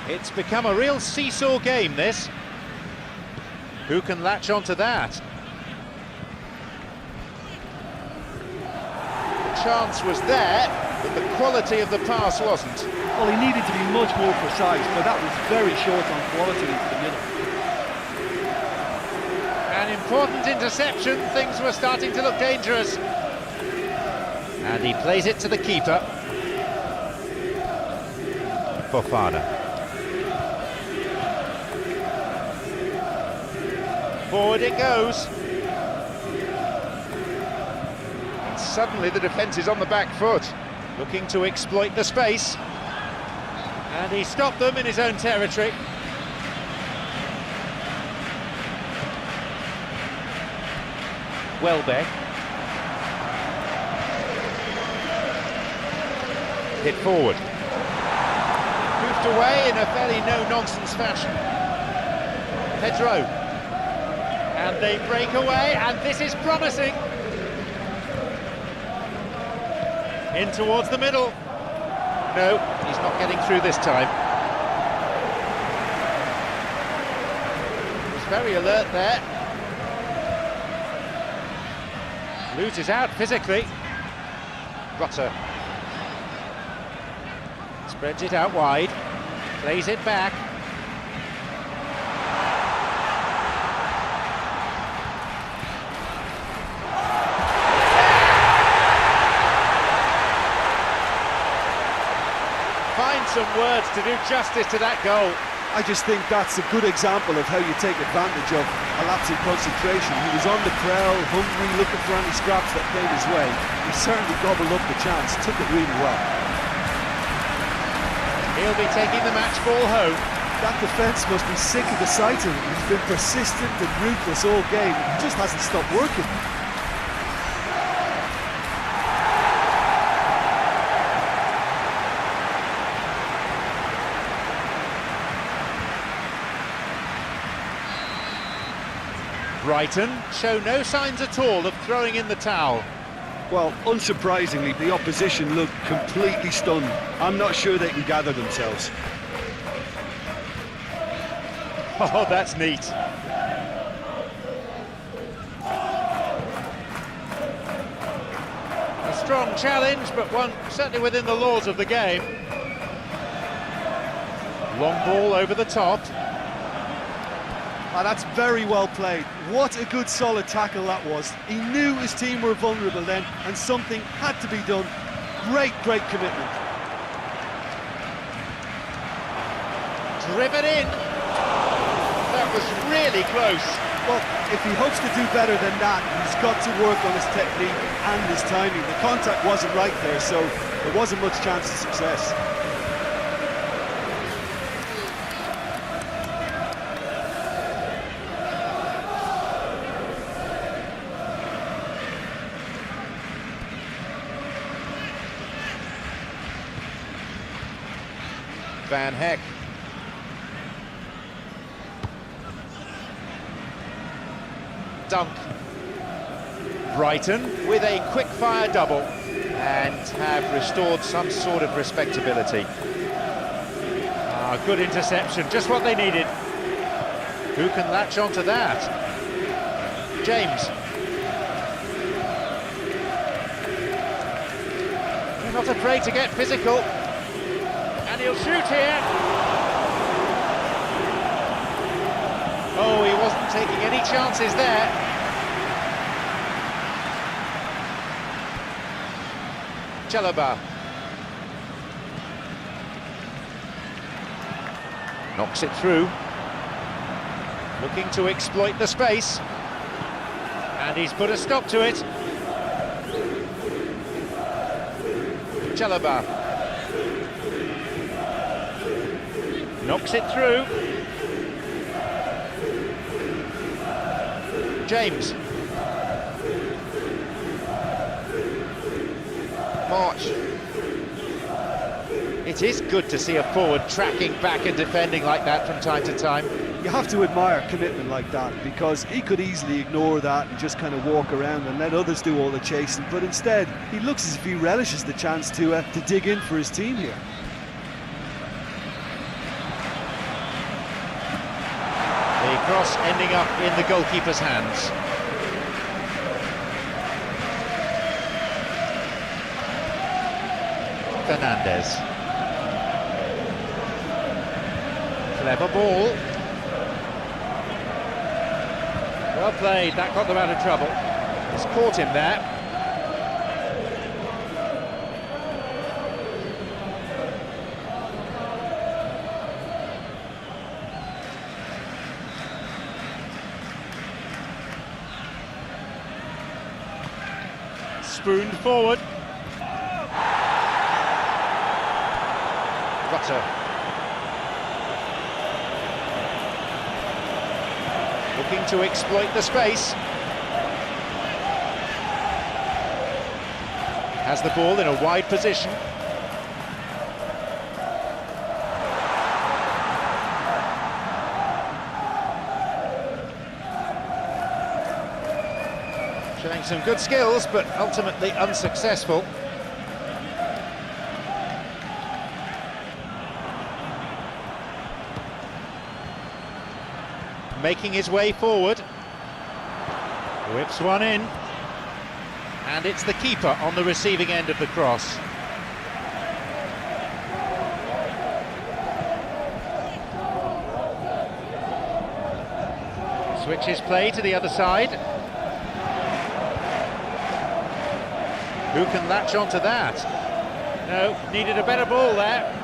S1: It's become a real seesaw game, this. Who can latch onto that? The chance was there, but the quality of the pass wasn't.
S2: Well, he needed to be much more precise, but that was very short on quality into the middle.
S1: An important interception, things were starting to look dangerous. And he plays it to the keeper. Fofana. Forward it goes. And suddenly the defence is on the back foot, looking to exploit the space. And he stopped them in his own territory. Welbeck. Hit forward. Moved away in a fairly no-nonsense fashion. Pedro. And they break away, and this is promising. In towards the middle. No, he's not getting through this time. He's very alert there. Loses out physically. Rutter. Spreads it out wide. Plays it back. Find some words to do justice to that goal.
S2: I just think that's a good example of how you take advantage of a lapse in concentration. He was on the prowl, hungry, looking for any scraps that came his way. He certainly gobbled up the chance, took it really well.
S1: He'll be taking the match ball home.
S2: That defence must be sick of the sight of him. He's been persistent and ruthless all game. He just hasn't stopped working.
S1: Brighton show no signs at all of throwing in the towel.
S2: Well, unsurprisingly, the opposition looked completely stunned. I'm not sure they can gather themselves.
S1: Oh, that's neat. A strong challenge, but one certainly within the laws of the game. Long ball over the top.
S2: Oh, that's very well played. What a good solid tackle that was. He knew his team were vulnerable then, and something had to be done. Great commitment.
S1: Driven in. That was really close.
S2: Well, if he hopes to do better than that, he's got to work on his technique and his timing. The contact wasn't right there, so there wasn't much chance of success.
S1: Van Heck. Dunk. Brighton with a quick-fire double and have restored some sort of respectability. Good interception, just what they needed. Who can latch onto that? James. They're not afraid to get physical. And he'll shoot here. Oh, he wasn't taking any chances there. Chalobah. Knocks it through. Looking to exploit the space. And he's put a stop to it. Chalobah. Knocks it through. James. March. It is good to see a forward tracking back and defending like that from time to time.
S2: You have to admire commitment like that, because he could easily ignore that and just kind of walk around and let others do all the chasing, but instead he looks as if he relishes the chance to dig in for his team here.
S1: The cross ending up in the goalkeeper's hands. Fernandez. Clever ball. Well played, that got them out of trouble. It's caught him there. Spooned forward. Rutter. Looking to exploit the space. Has the ball in a wide position. Showing some good skills, but ultimately unsuccessful. Making his way forward. Whips one in. And it's the keeper on the receiving end of the cross. Switches play to the other side. Who can latch onto that? No, needed a better ball there.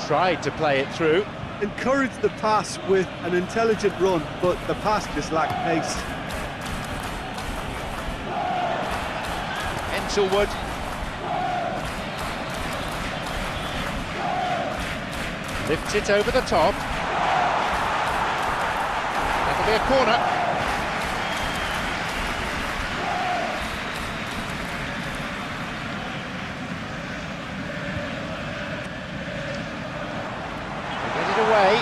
S1: Tried to play it through.
S2: Encouraged the pass with an intelligent run, but the pass just lacked pace.
S1: Entlewood. Lifts it over the top. That'll be a corner. Away.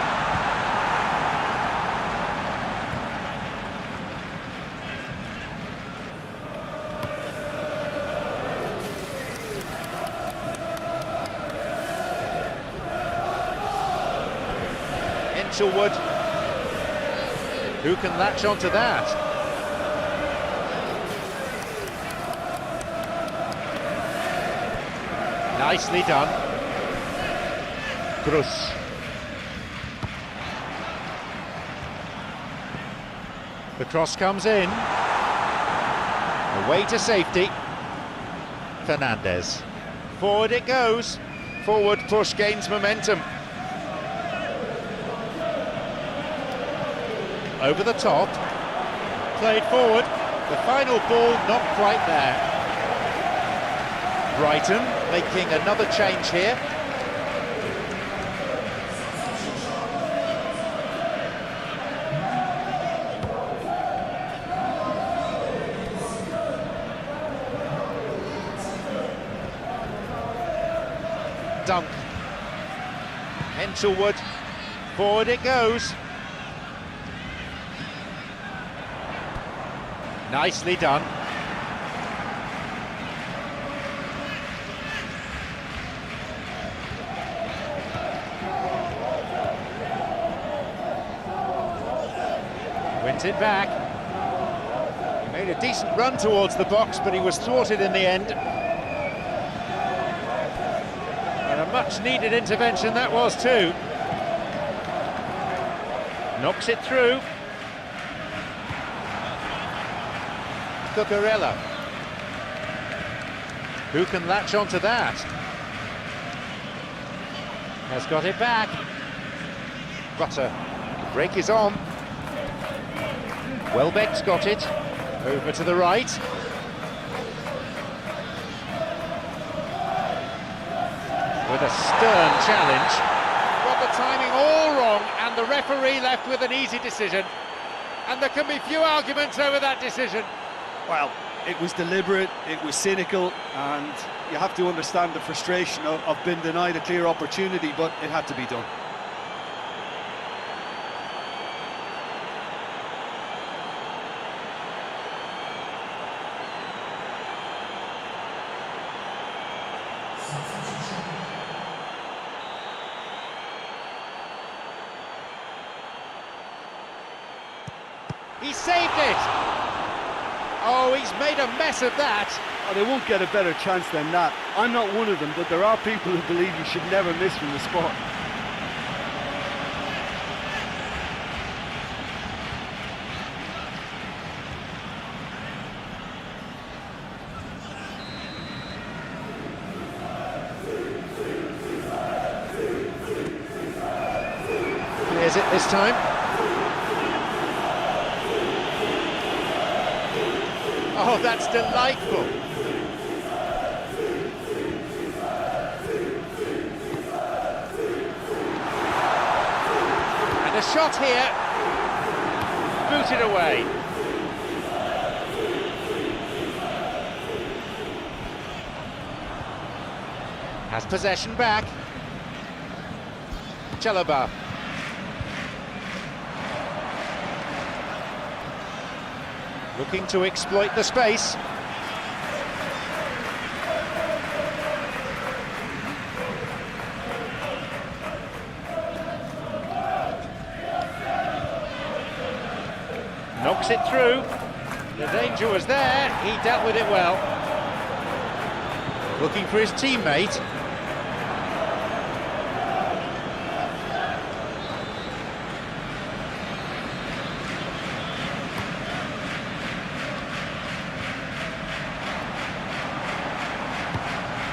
S1: Entlewood. Who can latch onto that? Nicely done. Cruz. The cross comes in. Away to safety. Fernandez. Forward it goes. Forward push gains momentum. Over the top. Played forward. The final ball not quite there. Brighton making another change here. that dunk. Henselwood, forward it goes. Nicely done. Wins it back. He made a decent run towards the box, but he was thwarted in the end. And a much-needed intervention that was too. Knocks it through. Cucurella. Who can latch onto that? Has got it back. Rutter. Break is on. Welbeck's got it. Over to the right. With a stern challenge. Got the timing all wrong, and the referee left with an easy decision. And there can be few arguments over that decision.
S2: Well, it was deliberate, it was cynical, and you have to understand the frustration of being denied a clear opportunity, but it had to be done.
S1: He saved it! Oh, he's made a mess of that.
S2: Oh, they won't get a better chance than that. I'm not one of them, but there are people who believe you should never miss from the spot.
S1: Clears it this time. Oh, that's delightful. And a shot here. Booted away. Has possession back. Chalobah. Looking to exploit the space. Knocks it through. The danger was there. He dealt with it well. Looking for his teammate.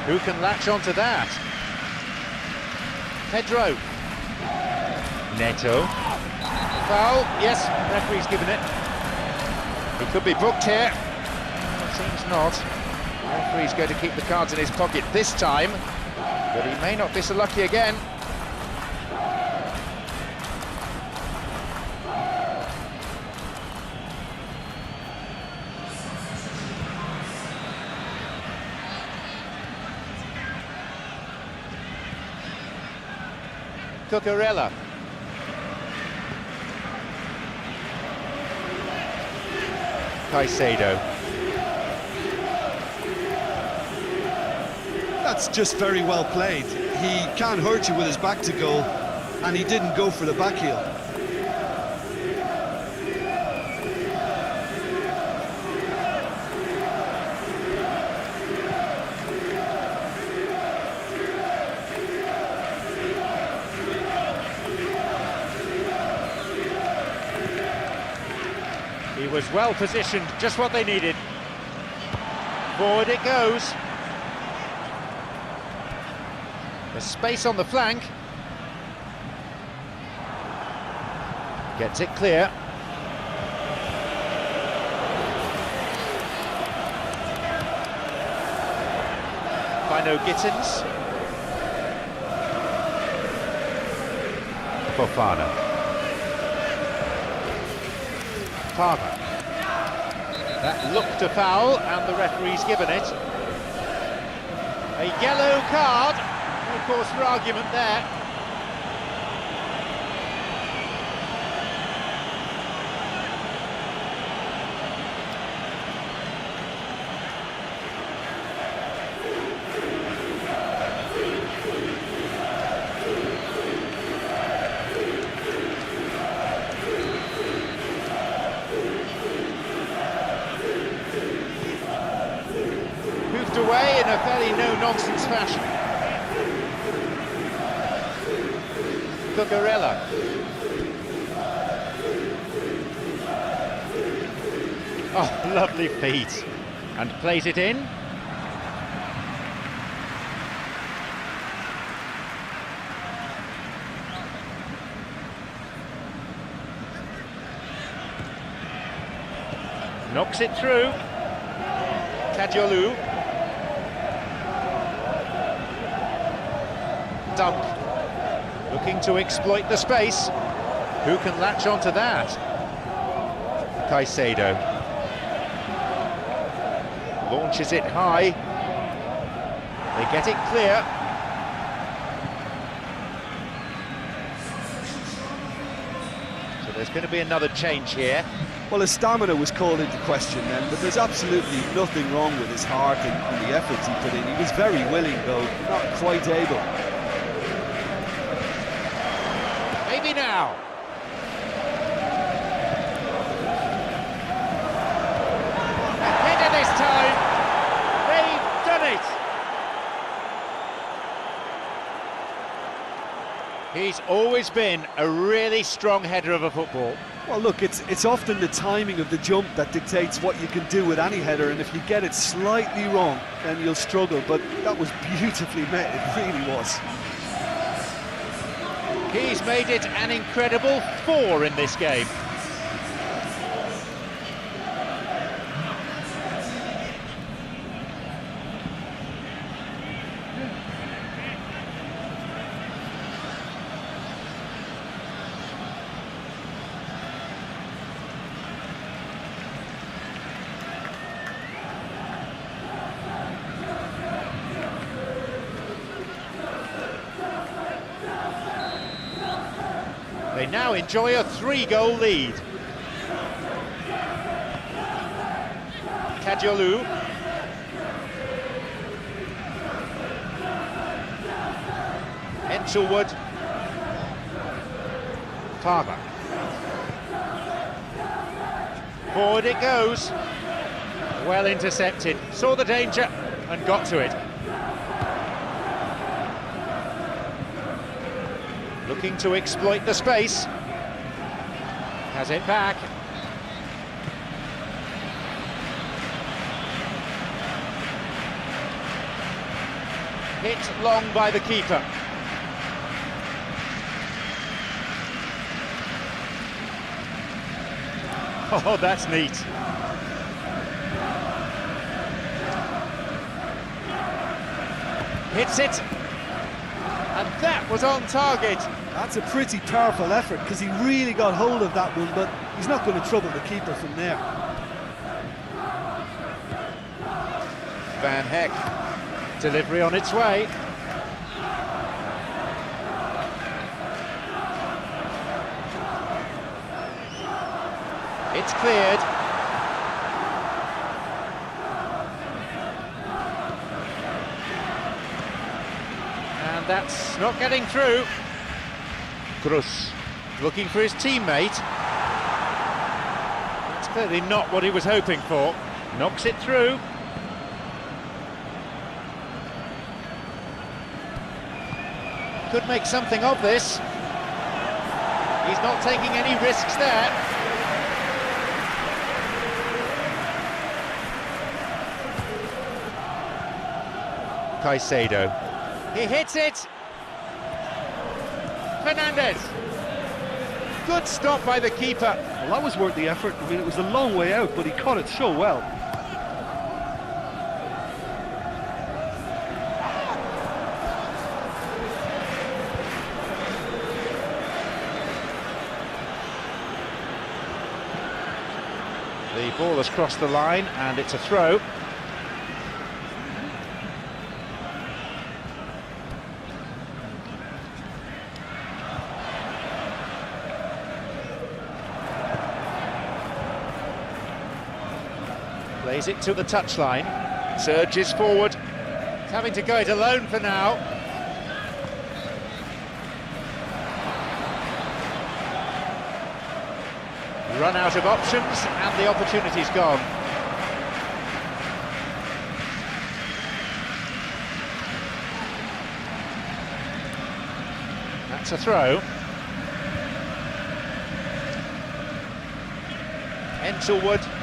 S1: Who can latch onto that? Pedro. Neto. Foul. Yes, referee's given it. He could be booked here. It seems not. The referee's going to keep the cards in his pocket this time, but he may not be so lucky again. Cucurella. Caicedo.
S2: That's just very well played. He can't hurt you with his back to goal, and he didn't go for the back heel.
S1: He was well positioned, just what they needed. Forward it goes. There's space on the flank. Gets it clear. Bino Gittins. Fofana. Palmer. That looked a foul, and the referee's given it. A yellow card. No cause for argument there. Away in a fairly no-nonsense fashion. Cucurella. Oh, lovely feet. And plays it in. Knocks it through. Kadiolu. Dunk, looking to exploit the space. Who can latch onto that? Caicedo launches it high. They get it clear. So there's going to be another change here.
S2: Well, his stamina was called into question then, but there's absolutely nothing wrong with his heart and the efforts he put in. He was very willing, though, not quite able.
S1: Maybe now. Ahead of this time. They've done it. He's always been a really strong header of a football.
S2: Well, look, it's often the timing of the jump that dictates what you can do with any header, and if you get it slightly wrong, then you'll struggle. But that was beautifully met, it really was.
S1: He's made it an incredible 4 in this game. They now enjoy a 3-goal lead. Kadiolu. Entlewood. Farmer. Forward it goes. Well intercepted. Saw the danger and got to it. Looking to exploit the space. Has it back. Hit long by the keeper. Oh, that's neat. Hits it. And that was on target.
S2: That's a pretty powerful effort, because he really got hold of that one, but he's not going to trouble the keeper from there.
S1: Van Heck. Delivery on its way. It's cleared. And that's not getting through. Cruz looking for his teammate. That's clearly not what he was hoping for. Knocks it through. Could make something of this. He's not taking any risks there. Caicedo. He hits it. Fernandez. Good stop by the keeper.
S2: Well, that was worth the effort. I mean, it was a long way out, but he caught it so well.
S1: The ball has crossed the line and it's a throw. Plays it to the touchline. Surges forward. He's having to go it alone for now. Run out of options and the opportunity's gone. That's a throw. Entlewood.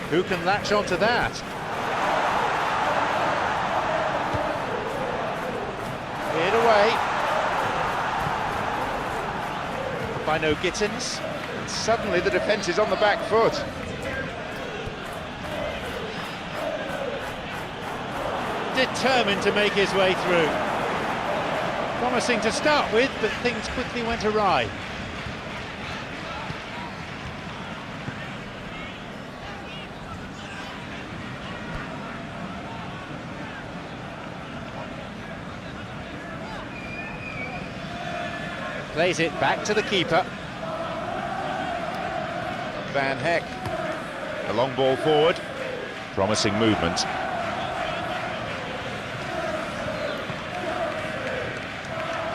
S1: Who can latch onto that? Cleared away by no Gittins, and suddenly the defence is on the back foot. Determined to make his way through. Promising to start with, but things quickly went awry. Plays it back to the keeper. Van Heck. A long ball forward. Promising movement.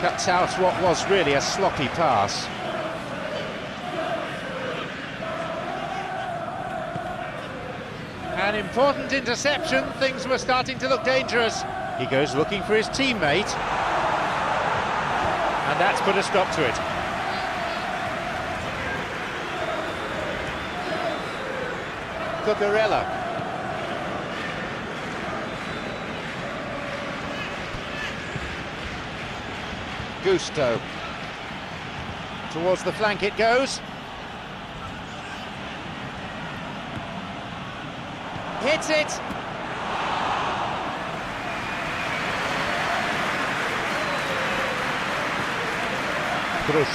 S1: Cuts out what was really a sloppy pass. An important interception. Things were starting to look dangerous. He goes looking for his teammate. And that's put a stop to it. Cucurella. Gusto. Towards the flank it goes. Hits it. Cruz.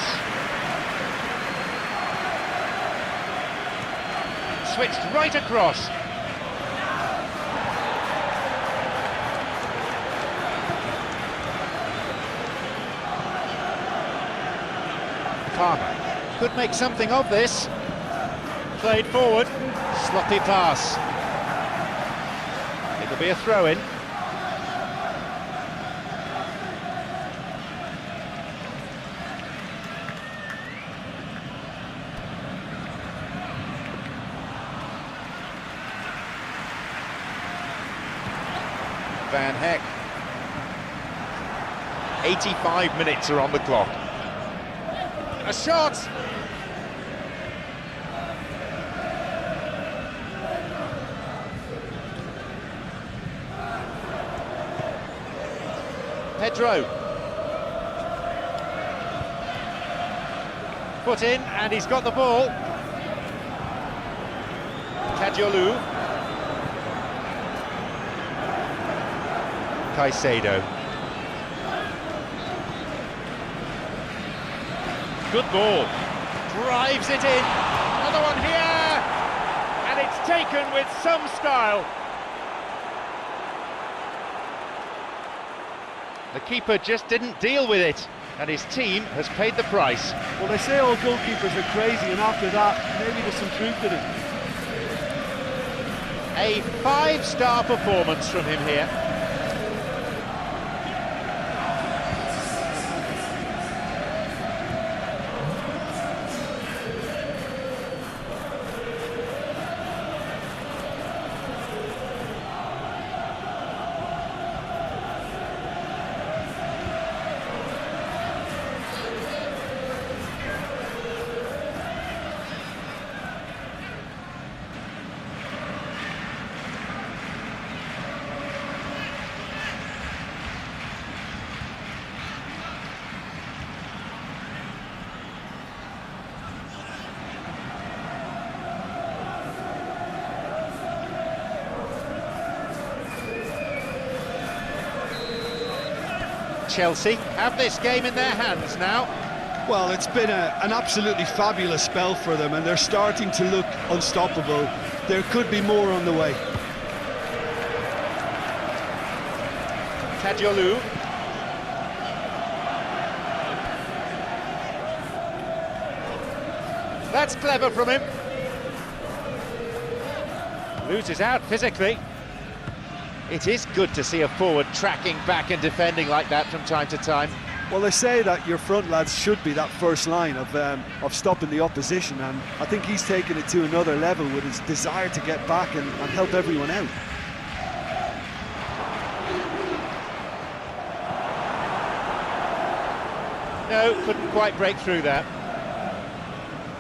S1: Switched right across. Palmer could make something of this. Played forward. Sloppy pass. It'll be a throw-in. Van Heck. 85 minutes are on the clock. A shot! Pedro. Put in, and he's got the ball. Cadiolou. Caicedo. Good ball. Drives it in. Another one here. And it's taken with some style. The keeper just didn't deal with it, and his team has paid the price.
S2: Well, they say all goalkeepers are crazy, and after that, maybe there's some truth to it.
S1: A 5-star performance from him here. Chelsea have this game in their hands now.
S2: Well, it's been an absolutely fabulous spell for them, and they're starting to look unstoppable. There could be more on the way.
S1: Cadiolou. That's clever from him. Loses out physically. It is good to see a forward tracking back and defending like that from time to time.
S2: Well, they say that your front lads should be that first line of stopping the opposition, and I think he's taken it to another level with his desire to get back and help everyone out.
S1: No, couldn't quite break through that.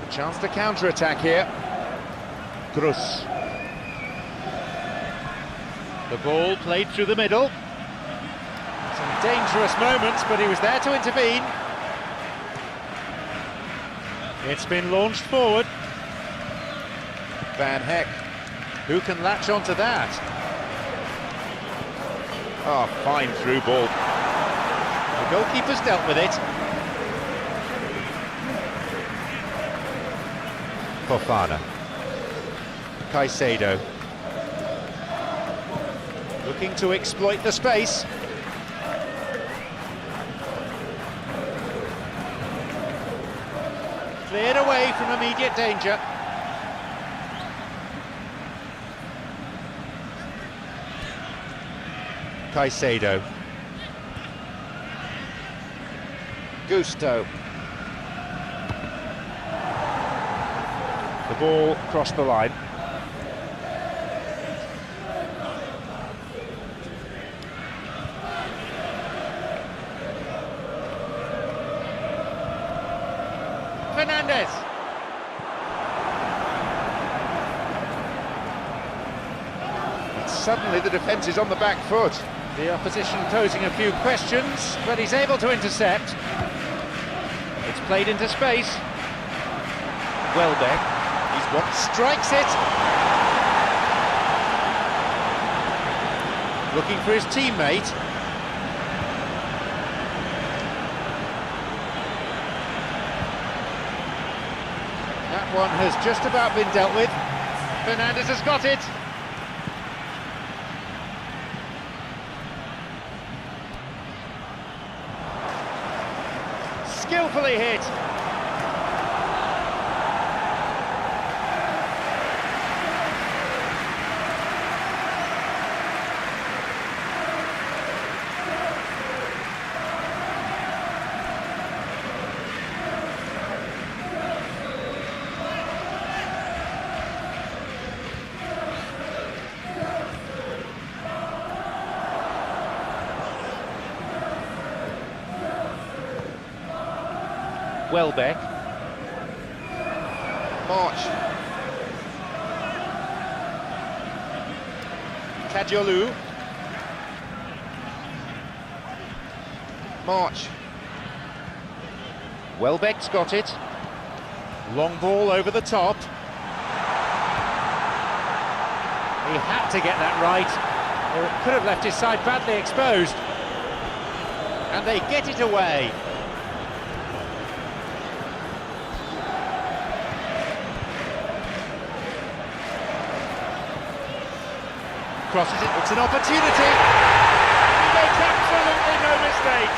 S1: A chance to counter-attack here. Cruz. The ball played through the middle. Some dangerous moments, but he was there to intervene. It's been launched forward. Van Heck. Who can latch onto that? Oh, fine through ball. The goalkeeper's dealt with it. Fofana. Caicedo. Looking to exploit the space. Cleared away from immediate danger. Caicedo. Gusto. The ball crossed the line. Fernandez. And suddenly the defence is on the back foot. The opposition posing a few questions, but he's able to intercept. It's played into space. Welbeck. He's what strikes it. Looking for his teammate. That one has just about been dealt with. Fernandez has got it. Skillfully hit. Welbeck. March. Tadiolu. March. Welbeck's got it. Long ball over the top. He had to get that right, or it could have left his side badly exposed. And they get it away. Crosses it, it's an opportunity. He makes absolutely no mistake.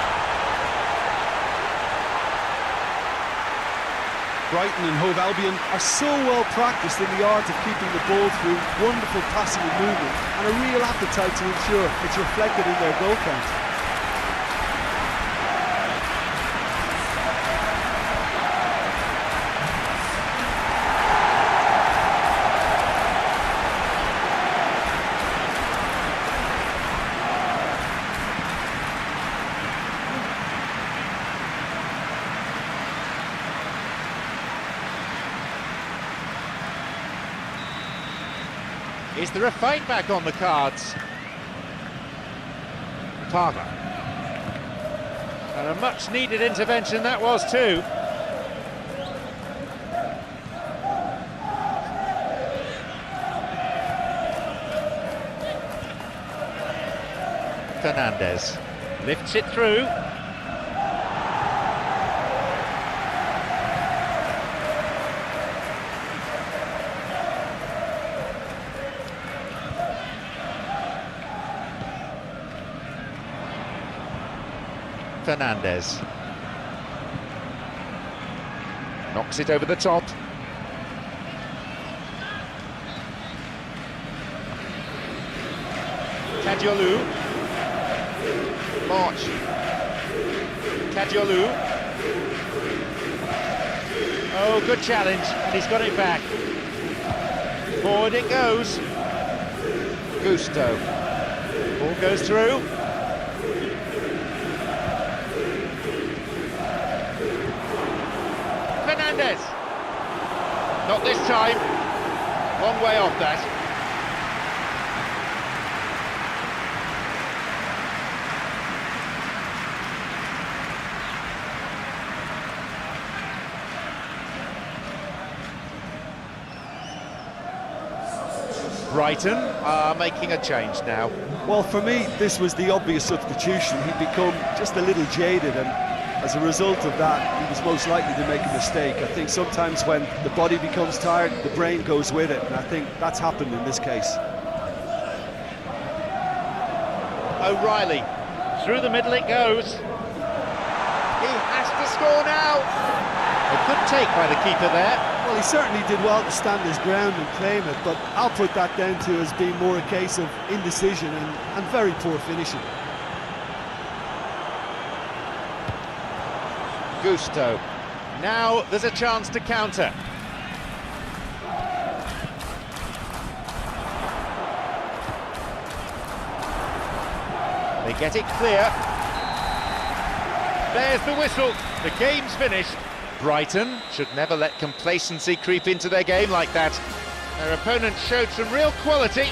S2: Brighton and Hove Albion are so well practiced in the art of keeping the ball through, wonderful passing and movement, and a real appetite to ensure it's reflected in their goal count.
S1: Is there a fight back on the cards? Palmer. And a much needed intervention that was too. Fernandez lifts it through. Fernandez knocks it over the top. Kadiolu. March. Kadiolu. Oh, good challenge, and he's got it back. Forward it goes. Gusto. Ball goes through. Fernandez. Not this time. Long way off that. Brighton are making a change now.
S2: Well, for me, this was the obvious substitution. He'd become just a little jaded, and as a result of that, he was most likely to make a mistake. I think sometimes when the body becomes tired, the brain goes with it, and I think that's happened in this case.
S1: O'Reilly, through the middle it goes. He has to score now. A good take by the keeper there.
S2: Well, he certainly did well to stand his ground and claim it, but I'll put that down to as being more a case of indecision and very poor finishing.
S1: Gusto. Now there's a chance to counter. They get it clear. There's the whistle. The game's finished. Brighton should never let complacency creep into their game like that. Their opponent showed some real quality.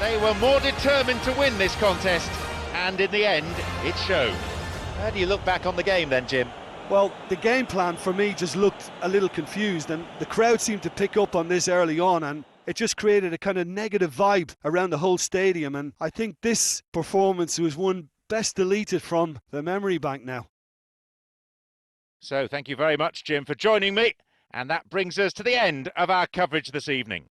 S1: They were more determined to win this contest, and in the end, it showed. How do you look back on the game then, Jim?
S2: Well, the game plan for me just looked a little confused, and the crowd seemed to pick up on this early on, and it just created a kind of negative vibe around the whole stadium, and I think this performance was one best deleted from the memory bank now.
S1: So thank you very much, Jim, for joining me, and that brings us to the end of our coverage this evening.